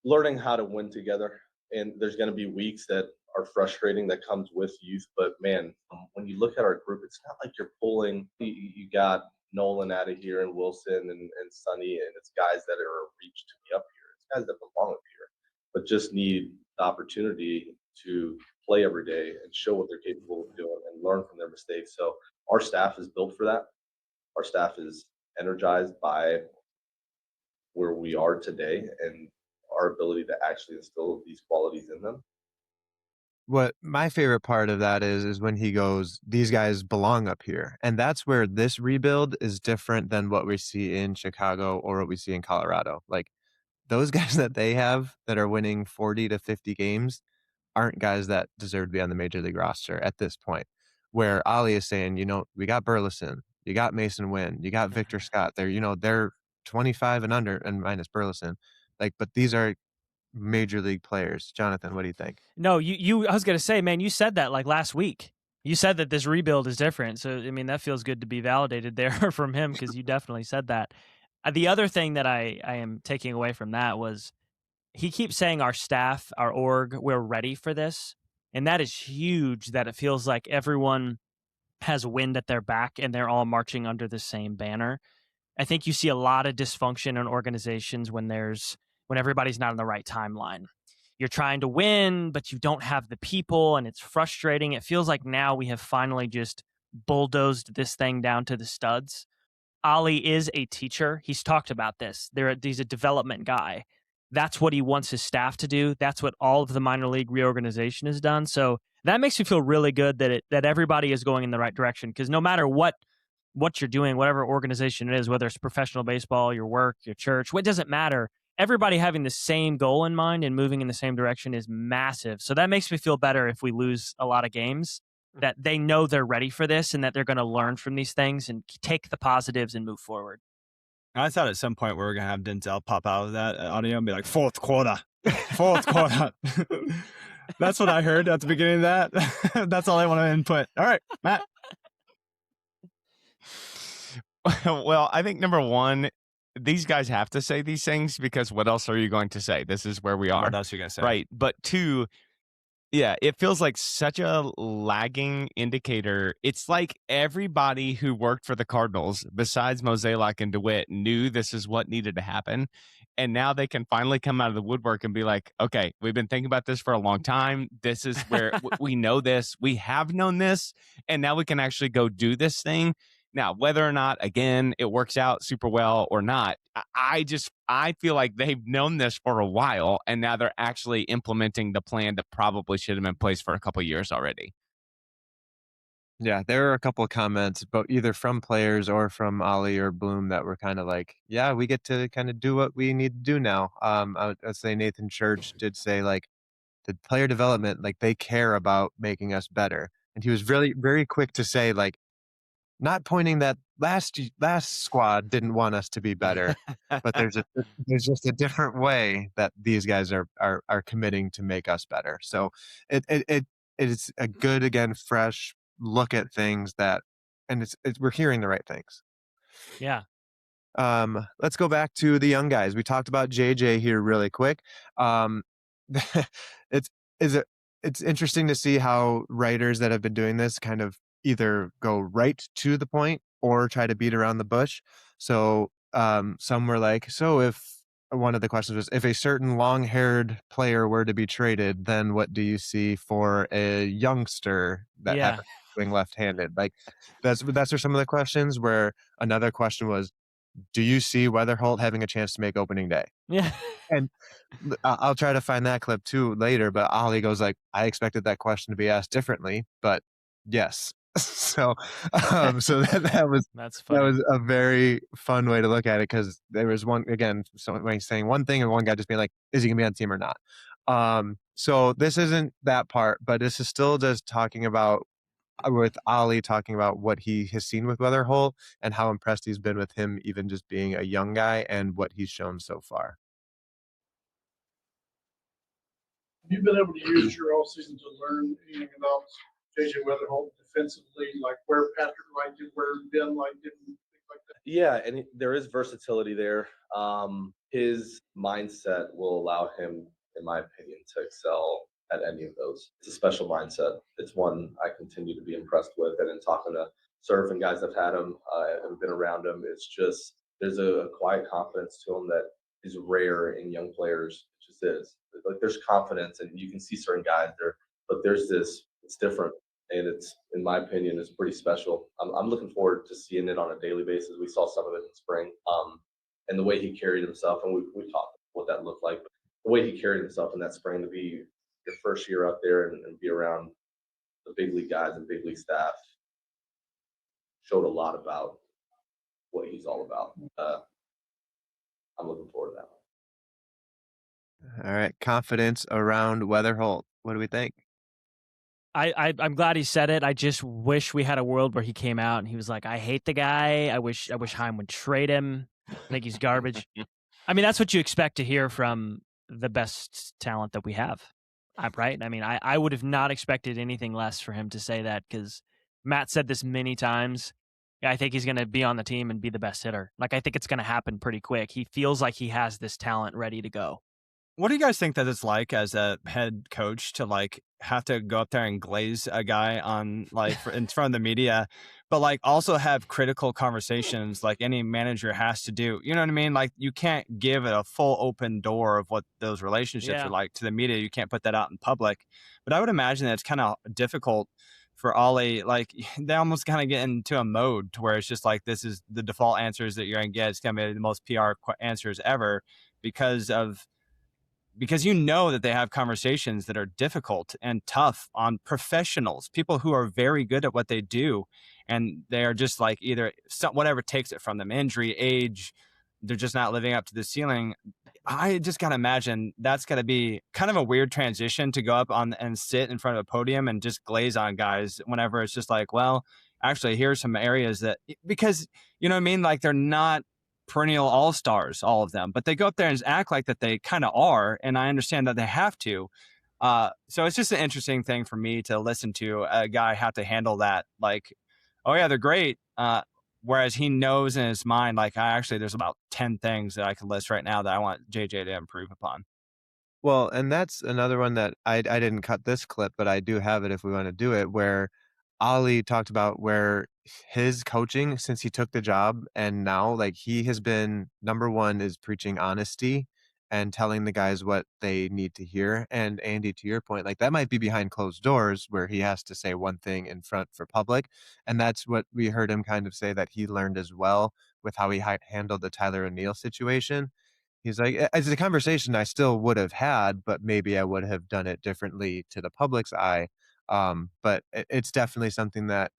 Learning how to win together. And there's going to be weeks that are frustrating that comes with youth. But man, when you look at our group, it's not like you're pulling. You got Nolan out of here and Wilson and Sonny, and it's guys that are a reach to be up here. It's guys that belong up here, but just need the opportunity to play every day and show what they're capable of doing and learn from their mistakes. So our staff is built for that. Our staff is energized by where we are today and our ability to actually instill these qualities in them. What my favorite part of that is when he goes, these guys belong up here. And that's where this rebuild is different than what we see in Chicago or what we see in Colorado. Like those guys that they have that are winning 40 to 50 games aren't guys that deserve to be on the major league roster at this point. Where Ollie is saying, we got Burleson, you got Mason Wynn, you got Victor Scott. They're 25 and under and minus Burleson. But these are major league players. Jonathan, what do you think? No, I was going to say, man, you said that like last week. You said that this rebuild is different. So, I mean, that feels good to be validated there from him because you definitely said that. The other thing that I am taking away from that was he keeps saying our staff, our org, we're ready for this. And that is huge, that it feels like everyone has wind at their back and they're all marching under the same banner. I think you see a lot of dysfunction in organizations when everybody's not on the right timeline. You're trying to win, but you don't have the people, and it's frustrating. It feels like now we have finally just bulldozed this thing down to the studs. Ollie is a teacher. He's talked about this. He's a development guy. That's what he wants his staff to do. That's what all of the minor league reorganization has done. So that makes me feel really good that everybody is going in the right direction, because no matter what you're doing, whatever organization it is, whether it's professional baseball, your work, your church, what doesn't matter, everybody having the same goal in mind and moving in the same direction is massive. So that makes me feel better if we lose a lot of games, that they know they're ready for this and that they're going to learn from these things and take the positives and move forward. I thought at some point we were going to have Denzel pop out of that audio and be like, fourth quarter. That's what I heard at the beginning of that. That's all I want to input. All right, Matt. Well, I think number one, these guys have to say these things, because what else are you going to say? This is where we are. What else are you going to say? Right. But two, yeah, it feels like such a lagging indicator. It's like everybody who worked for the Cardinals, besides Mozeliak and DeWitt, knew this is what needed to happen. And now they can finally come out of the woodwork and be like, okay, we've been thinking about this for a long time. This is where we know this. We have known this. And now we can actually go do this thing. Now, whether or not, again, it works out super well or not, I feel like they've known this for a while, and now they're actually implementing the plan that probably should have been in place for a couple of years already. Yeah, there are a couple of comments, but either from players or from Ollie or Bloom, that were kind of like, yeah, we get to kind of do what we need to do now. I'd say Nathan Church did say, like, the player development, like, they care about making us better. And he was really very quick to say, like, not pointing that last squad didn't want us to be better, but there's just a different way that these guys are committing to make us better. So it is a good, again, fresh look at things and we're hearing the right things. Yeah. Let's go back to the young guys. We talked about JJ here really quick. It's interesting to see how writers that have been doing this kind of either go right to the point or try to beat around the bush. So some were like, so if one of the questions was, if a certain long-haired player were to be traded, then what do you see for a youngster that happens to swing left-handed? Like that's are some of the questions. Where another question was, do you see Weatherholt having a chance to make opening day? Yeah. And I'll try to find that clip too later, but Ollie goes like, I expected that question to be asked differently, but yes. So that was that's funny. That was a very fun way to look at it, because there was one, again, somebody saying one thing and one guy just being like, is he gonna be on the team or not? So this isn't that part, but this is still just talking about, with Ollie talking about what he has seen with Weatherholt and how impressed he's been with him, even just being a young guy, and what he's shown so far. Have you been able to use your all season to learn anything about JJ Weatherholt defensively, like where Patrick Wright did, where Ben Light did, things like that? Yeah, and there is versatility there. His mindset will allow him, in my opinion, to excel at any of those. It's a special mindset. It's one I continue to be impressed with. And in talking to Surf and guys that have had him and been around him, it's just, there's a quiet confidence to him that is rare in young players. It just is. Like, there's confidence, and you can see certain guys there, but there's this, it's different. And it's, in my opinion, is pretty special. I'm looking forward to seeing it on a daily basis. We saw some of it in spring, and the way he carried himself, and we talked what that looked like. But the way he carried himself in that spring, to be your first year out there and be around the big league guys and big league staff, showed a lot about what he's all about. I'm looking forward to that one. All right, confidence around Weatherholt. What do we think? I'm glad he said it. I just wish we had a world where he came out and he was like, I hate the guy. I wish Chaim would trade him. I think he's garbage. I mean, that's what you expect to hear from the best talent that we have, right? I mean, I would have not expected anything less for him to say that, because Matt said this many times. I think he's going to be on the team and be the best hitter. Like, I think it's going to happen pretty quick. He feels like he has this talent ready to go. What do you guys think that it's like as a head coach to like have to go up there and glaze a guy on like in front of the media, but like also have critical conversations like any manager has to do? You know what I mean? Like you can't give it a full open door of what those relationships are Yeah. like to the media. You can't put that out in public. But I would imagine that it's kind of difficult for Ollie. Like they almost kind of get into a mode to where it's just like this is the default answers that you're gonna get. It's gonna be the most PR answers ever because you know that they have conversations that are difficult and tough on professionals, people who are very good at what they do. And they are just like either whatever takes it from them, injury, age, they're just not living up to the ceiling. I just got to imagine that's going to be kind of a weird transition to go up on and sit in front of a podium and just glaze on guys whenever it's just like, well, actually, here's some areas that, because, you know what I mean? Like they're not perennial all-stars, all of them, but they go up there and act like that they kind of are. And I understand that they have to. So it's just an interesting thing for me to listen to a guy have to handle that. Like, oh yeah, they're great. Whereas he knows in his mind, like there's about 10 things that I could list right now that I want JJ to improve upon. Well, and that's another one that I didn't cut this clip, but I do have it if we want to do it, where Ali talked about where his coaching since he took the job and now like he has been number one is preaching honesty and telling the guys what they need to hear. And Andy, to your point, like that might be behind closed doors where he has to say one thing in front for public. And that's what we heard him kind of say that he learned as well with how he handled the Tyler O'Neill situation. He's like, as a conversation I still would have had, but maybe I would have done it differently to the public's eye. But it's definitely something that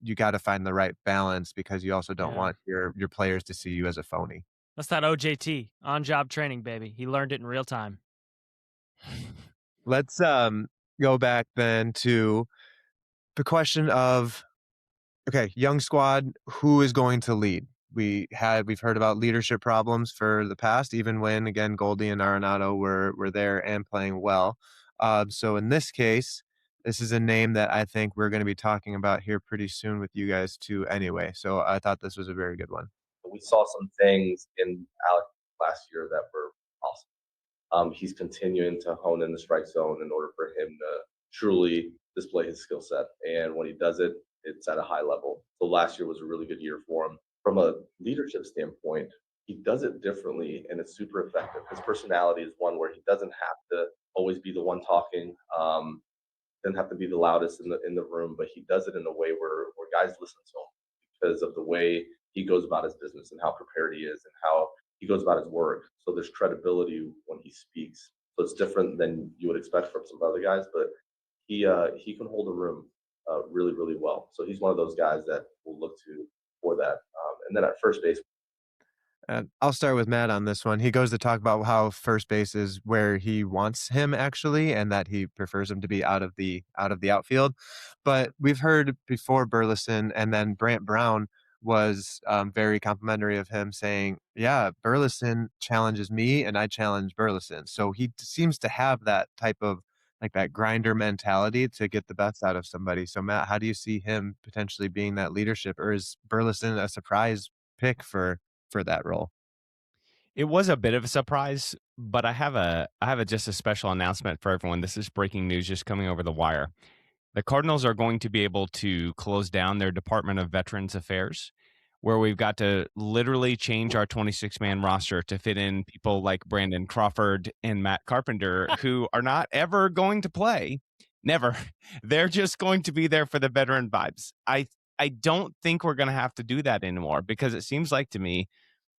you got to find the right balance because you also don't want your players to see you as a phony. That's that OJT, on-job training, baby. He learned it in real time. Let's go back then to the question of, okay, young squad, who is going to lead? We've heard about leadership problems for the past, even when again Goldie and Arenado were there and playing well. So in this case, this is a name that I think we're going to be talking about here pretty soon with you guys too. Anyway, so I thought this was a very good one. We saw some things in Alec last year that were awesome. He's continuing to hone in the strike zone in order for him to truly display his skill set, and when he does it, it's at a high level. So last year was a really good year for him. From a leadership standpoint, he does it differently and it's super effective. His personality is one where he doesn't have to always be the one talking, doesn't have to be the loudest in the room, but he does it in a way where guys listen to him because of the way he goes about his business and how prepared he is and how he goes about his work. So there's credibility when he speaks. So it's different than you would expect from some other guys, but he can hold a room really, really well. So he's one of those guys that we'll look to for that. And then at first base, I'll start with Matt on this one. He goes to talk about how first base is where he wants him actually, and that he prefers him to be out of the outfield. But we've heard before Burleson, and then Brant Brown was very complimentary of him, saying, "Yeah, Burleson challenges me, and I challenge Burleson." So he seems to have that type of like that grinder mentality to get the best out of somebody. So Matt, how do you see him potentially being that leadership, or is Burleson a surprise pick for that role? It was a bit of a surprise, but I have a just a special announcement for everyone. This is breaking news just coming over the wire. The Cardinals are going to be able to close down their Department of Veterans Affairs, where we've got to literally change our 26-man roster to fit in people like Brandon Crawford and Matt Carpenter, who are not ever going to play. Never. They're just going to be there for the veteran vibes. I don't think we're going to have to do that anymore because it seems like to me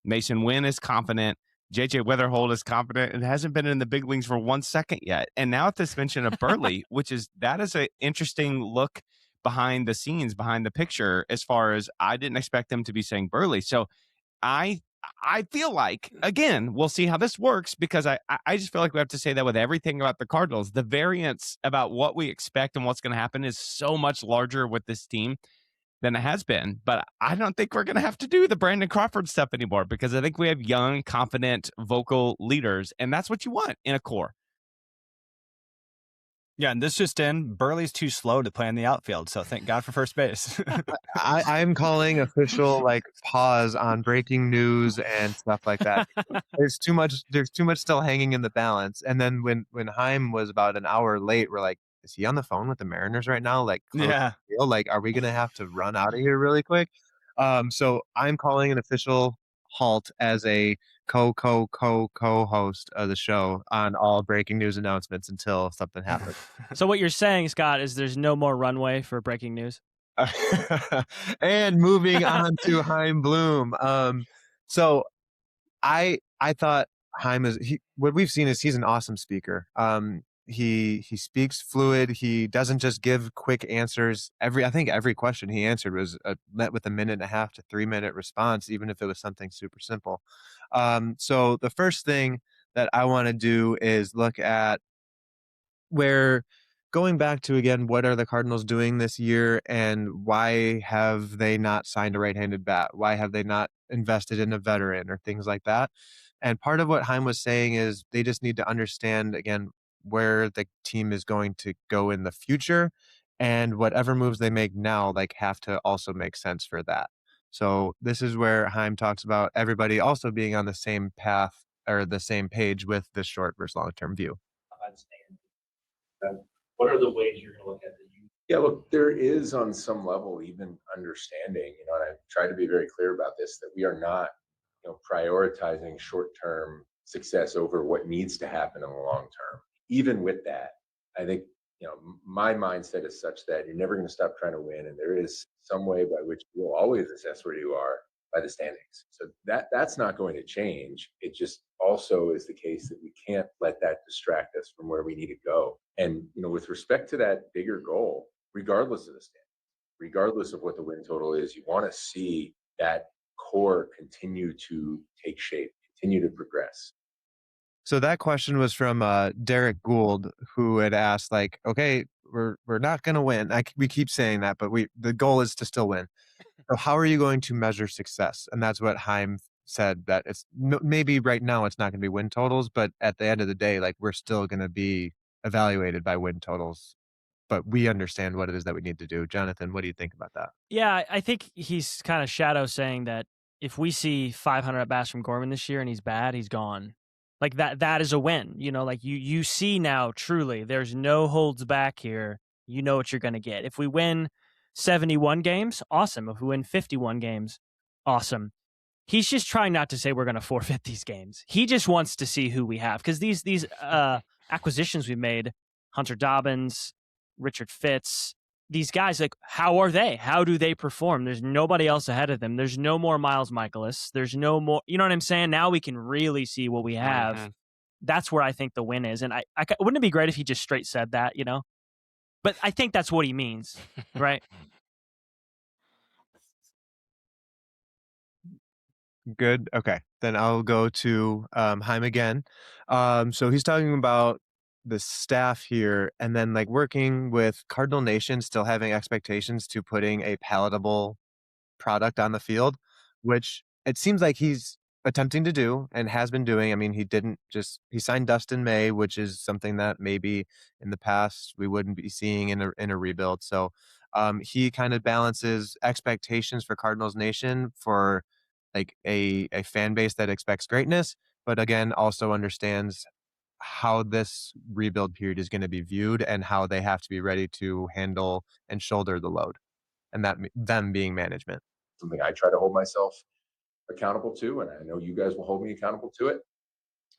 Mason Wynn is confident. JJ Weatherhold is confident and hasn't been in the big leagues for 1 second yet. And now at this mention of Burley, that is an interesting look behind the scenes, behind the picture, as far as I didn't expect them to be saying Burley. So I feel like, again, we'll see how this works because I just feel like we have to say that with everything about the Cardinals. The variance about what we expect and what's going to happen is so much larger with this team than it has been, but I don't think we're going to have to do the Brandon Crawford stuff anymore because I think we have young, confident, vocal leaders, and that's what you want in a core. Yeah, and this just in, Burley's too slow to play in the outfield, so thank God for first base. I'm calling official like pause on breaking news and stuff like that. There's too much still hanging in the balance. And then when Heim was about an hour late, we're like, is he on the phone with the Mariners right now? Like, Yeah. like, are we gonna have to run out of here really quick? So I'm calling an official halt as a co-host of the show on all breaking news announcements until something happens. So what you're saying, Scott, is there's no more runway for breaking news? And moving on to Heim Bloom. So I thought Heim what we've seen is he's an awesome speaker. He speaks fluid. He doesn't just give quick answers. I think every question he answered was met with a 1.5 to 3 minute response, even if it was something super simple. So the first thing that I want to do is look at where going back to, again, what are the Cardinals doing this year and why have they not signed a right-handed bat? Why have they not invested in a veteran or things like that? And part of what Heim was saying is they just need to understand, again, where the team is going to go in the future, and whatever moves they make now, like, have to also make sense for that. So this is where Heim talks about everybody also being on the same path or the same page with the short versus long-term view. What are the ways you're going to look at the youth? Yeah, look, there is on some level even understanding, and I've tried to be very clear about this, that we are not, prioritizing short-term success over what needs to happen in the long term. Even with that, I think, my mindset is such that you're never going to stop trying to win, and there is some way by which you will always assess where you are by the standings. So that's not going to change. It just also is the case that we can't let that distract us from where we need to go. And, with respect to that bigger goal, regardless of the standings, regardless of what the win total is, you want to see that core continue to take shape, continue to progress. So that question was from Derek Gould, who had asked, like, okay, we're not going to win. We keep saying that, but the goal is to still win. So how are you going to measure success? And that's what Heim said, that it's maybe right now it's not going to be win totals, but at the end of the day, like, we're still going to be evaluated by win totals. But we understand what it is that we need to do. Jonathan, what do you think about that? Yeah, I think he's kind of shadow saying that if we see 500 at bats from Gorman this year and he's bad, he's gone. Like that is a win. Like you see now truly there's no holds back here. You know what you're going to get. If we win 71 games, awesome. If we win 51 games, awesome. He's just trying not to say we're going to forfeit these games. He just wants to see who we have, because these acquisitions we made, Hunter Dobbins, Richard Fitz, these guys, like, how are they? How do they perform? There's nobody else ahead of them. There's no more Miles Michaelis. There's no more, you know what I'm saying? Now we can really see what we have. Mm-hmm. That's where I think the win is. And I wouldn't it be great if he just straight said that, But I think that's what he means, right? Good. Okay. Then I'll go to Heim again. So he's talking about the staff here, and then like working with Cardinal Nation, still having expectations to putting a palatable product on the field, which it seems like he's attempting to do and has been doing. I mean, he signed Dustin May, which is something that maybe in the past we wouldn't be seeing in a rebuild. So he kind of balances expectations for Cardinals Nation for like a fan base that expects greatness, but again, also understands how this rebuild period is going to be viewed and how they have to be ready to handle and shoulder the load, and that them being management. Something I try to hold myself accountable to, and I know you guys will hold me accountable to it.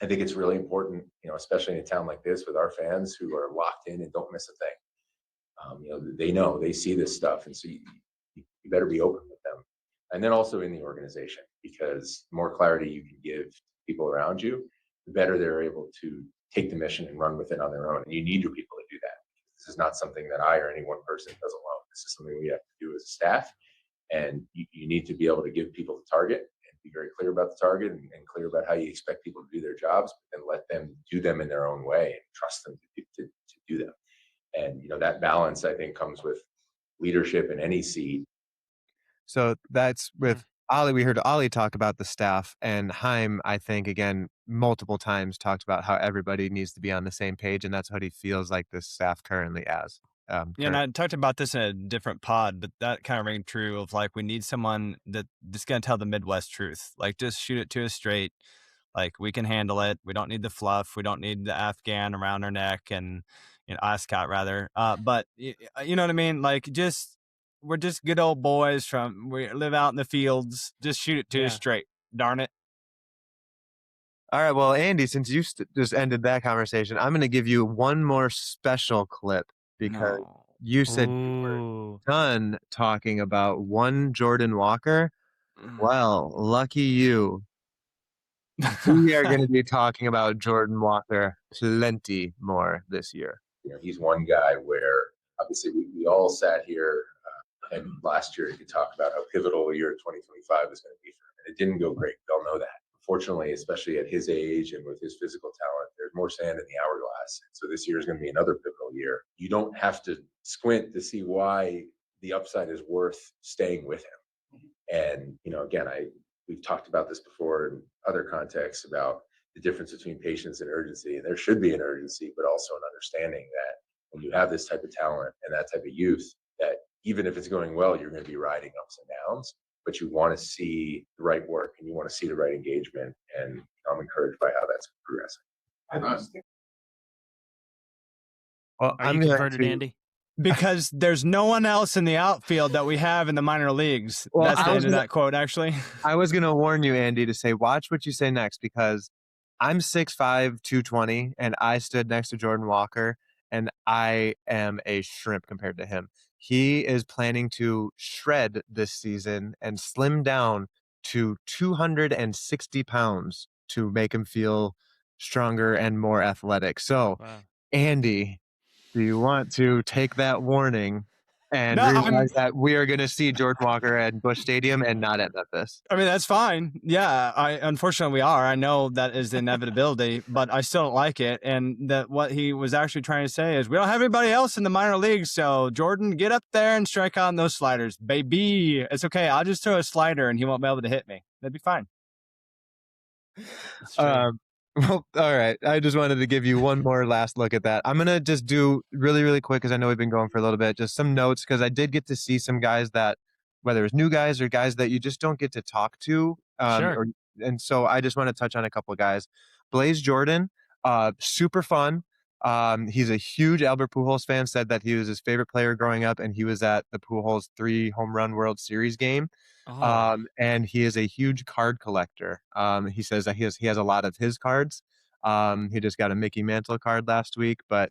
I think it's really important, especially in a town like this with our fans who are locked in and don't miss a thing. They see this stuff, and so you better be open with them. And then also in the organization, because the more clarity you can give people around you, the better they're able to take the mission and run with it on their own. And you need your people to do that. This is not something that I or any one person does alone. This is something we have to do as a staff. And you need to be able to give people the target and be very clear about the target and clear about how you expect people to do their jobs, and let them do them in their own way and trust them to do them. And, that balance, I think, comes with leadership in any seat. So that's with We heard Ollie talk about the staff, and Haim, I think, again, multiple times talked about how everybody needs to be on the same page, and that's what he feels like the staff currently as. Yeah, and I talked about this in a different pod, but that kind of rang true of like we need someone that's going to tell the Midwest truth. Like just shoot it to us straight. Like we can handle it. We don't need the fluff. We don't need the Afghan around our neck and ascot rather. But you know what I mean? Like we're just good old boys we live out in the fields. Just shoot it to us straight. Darn it. All right. Well, Andy, since you just ended that conversation, I'm going to give you one more special clip because you said you were done talking about one Jordan Walker. Well, lucky you. We are going to be talking about Jordan Walker plenty more this year. He's one guy where obviously we all sat here and last year you could talk about how pivotal a year 2025 is going to be for him. And it didn't go great. We all know that. Unfortunately, especially at his age and with his physical talent, there's more sand in the hourglass. So this year is going to be another pivotal year. You don't have to squint to see why the upside is worth staying with him. And, again, we've talked about this before in other contexts about the difference between patience and urgency. And there should be an urgency, but also an understanding that when you have this type of talent and that type of youth, that even if it's going well, you're going to be riding ups and downs, but you want to see the right work and you want to see the right engagement. And I'm encouraged by how that's progressing. Well, Are you converted, Andy? Because there's no one else in the outfield that we have in the minor leagues. Well, that's the end of that quote, actually. I was going to warn you, Andy, to say, watch what you say next, because I'm 6'5", 220, and I stood next to Jordan Walker, and I am a shrimp compared to him. He is planning to shred this season and slim down to 260 pounds to make him feel stronger and more athletic. So, Andy, do you want to take that warning and realize that we are going to see Jordan Walker at Busch Stadium and not at Memphis? I mean, that's fine. Yeah, unfortunately we are. I know that is the inevitability, but I still don't like it. And that what he was actually trying to say is we don't have anybody else in the minor leagues. So Jordan, get up there and strike on those sliders, baby. It's okay. I'll just throw a slider and he won't be able to hit me. That'd be fine. Well, all right. I just wanted to give you one more last look at that. I'm going to just do really, really quick, because I know we've been going for a little bit, just some notes, because I did get to see some guys that, whether it's new guys or guys that you just don't get to talk to. And so I just want to touch on a couple of guys. Blaze Jordan, super fun. He's a huge Albert Pujols fan, said that he was his favorite player growing up, and he was at the Pujols 3 home run World Series game. And he is a huge card collector. He says that he has a lot of his cards. He just got a Mickey Mantle card last week, but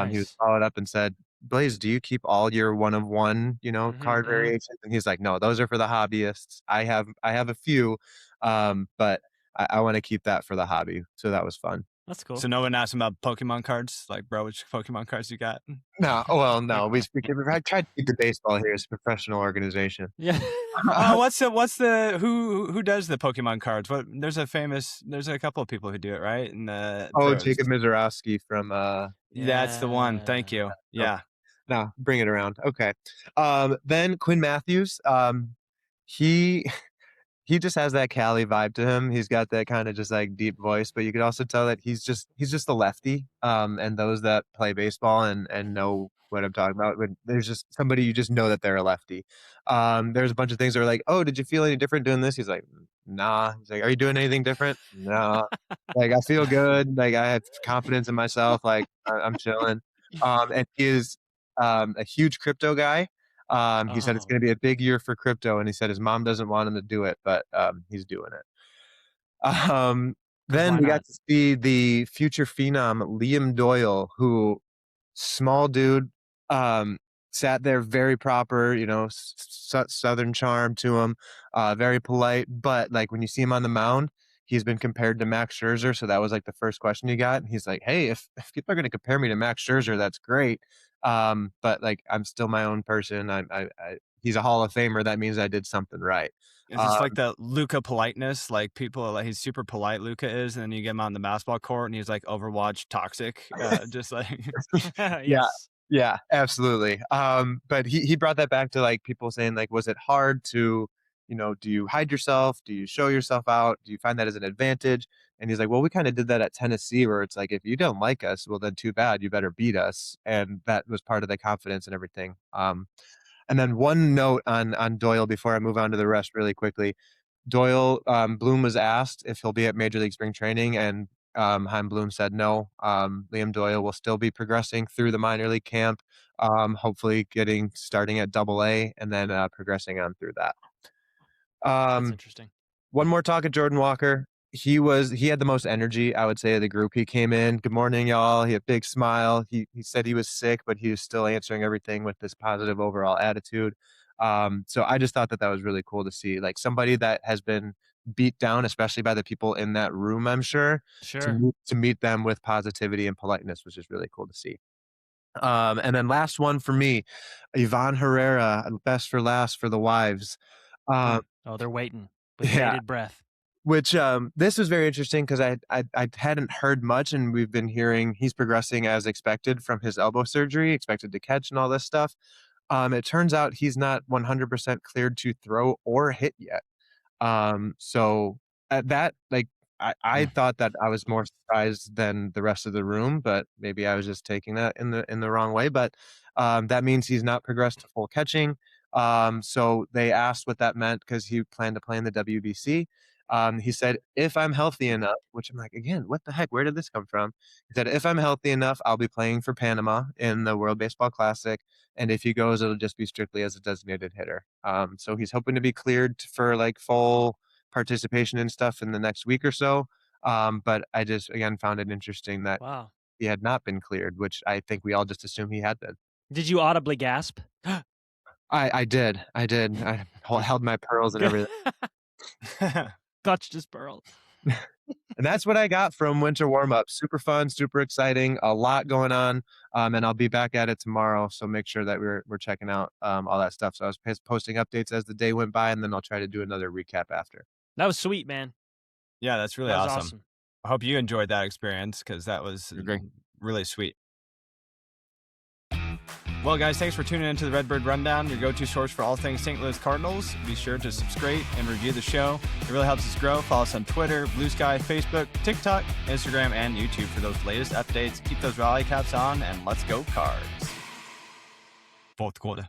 he was followed up and said, Blaze, do you keep all your one of one, card variations? And he's like, no, those are for the hobbyists. I have a few, but I want to keep that for the hobby. So that was fun. That's cool. So no one asked him about Pokemon cards? Like, bro, which Pokemon cards you got? No. Well, no. We tried to keep the baseball here as a professional organization. Yeah. What's the who does the Pokemon cards? There's a couple of people who do it, right? And Jacob Mizorowski from that's the one. Thank you. Yeah. No, bring it around. Okay. Then Quinn Matthews. He just has that Cali vibe to him. He's got that kind of just like deep voice, but you could also tell that he's just a lefty. And those that play baseball and know what I'm talking about, when there's just somebody you just know that they're a lefty. There's a bunch of things that are like, oh, did you feel any different doing this? He's like, nah. He's like, are you doing anything different? No. Like, I feel good. Like, I have confidence in myself. Like, I'm chilling. And he is a huge crypto guy. He said it's going to be a big year for crypto, and he said his mom doesn't want him to do it, but he's doing it. Then we got to see the future phenom Liam Doyle, who, small dude, sat there very proper, Southern charm to him, very polite. But like when you see him on the mound, he's been compared to Max Scherzer, so that was like the first question you got. And he's like, hey, if people are going to compare me to Max Scherzer, that's great. But like, I'm still my own person. He's a Hall of Famer. That means I did something right. It's just like the Luka politeness. Like people are like, he's super polite. Luka is, and then you get him on the basketball court, and he's like Overwatch toxic. Just like, yeah, absolutely. But he brought that back to like people saying like, was it hard to, do you hide yourself? Do you show yourself out? Do you find that as an advantage? And he's like, well, we kind of did that at Tennessee, where it's like, if you don't like us, well, then too bad, you better beat us. And that was part of the confidence and everything. And then one note on Doyle before I move on to the rest really quickly. Doyle, Bloom was asked if he'll be at Major League Spring Training, and Chaim Bloom said no. Liam Doyle will still be progressing through the minor league camp, hopefully starting at Double-A and then progressing on through that. That's interesting. One more talk at Jordan Walker. He had the most energy, I would say, of the group. He came in, good morning, y'all. He had a big smile. He said he was sick, but he was still answering everything with this positive overall attitude. So I just thought that was really cool to see, like somebody that has been beat down, especially by the people in that room, I'm sure. To meet them with positivity and politeness was just really cool to see. And then last one for me, Ivan Herrera, best for last for the wives. They're waiting with bated breath. Which this was very interesting because I hadn't heard much, and we've been hearing he's progressing as expected from his elbow surgery, expected to catch and all this stuff. It turns out he's not 100% cleared to throw or hit yet. So at that, like, I thought that I was more surprised than the rest of the room, but maybe I was just taking that in the wrong way. But that means he's not progressed to full catching. So they asked what that meant because he planned to play in the WBC. He said, if I'm healthy enough, which I'm like, again, what the heck? Where did this come from? He said, if I'm healthy enough, I'll be playing for Panama in the World Baseball Classic. And if he goes, it'll just be strictly as a designated hitter. So he's hoping to be cleared for like full participation and stuff in the next week or so. But I just, again, found it interesting that he had not been cleared, which I think we all just assumed he had been. Did you audibly gasp? I did. I held my pearls and everything. Touched his pearls. And that's what I got from Winter Warm-Up. Super fun, super exciting, a lot going on. And I'll be back at it tomorrow. So make sure that we're checking out all that stuff. So I was posting updates as the day went by, and then I'll try to do another recap after. That was sweet, man. Yeah, that's really awesome. I hope you enjoyed that experience because that was really sweet. Well, guys, thanks for tuning into the Redbird Rundown, your go-to source for all things St. Louis Cardinals. Be sure to subscribe and review the show. It really helps us grow. Follow us on Twitter, Blue Sky, Facebook, TikTok, Instagram, and YouTube for those latest updates. Keep those rally caps on, and let's go Cards. Fourth quarter.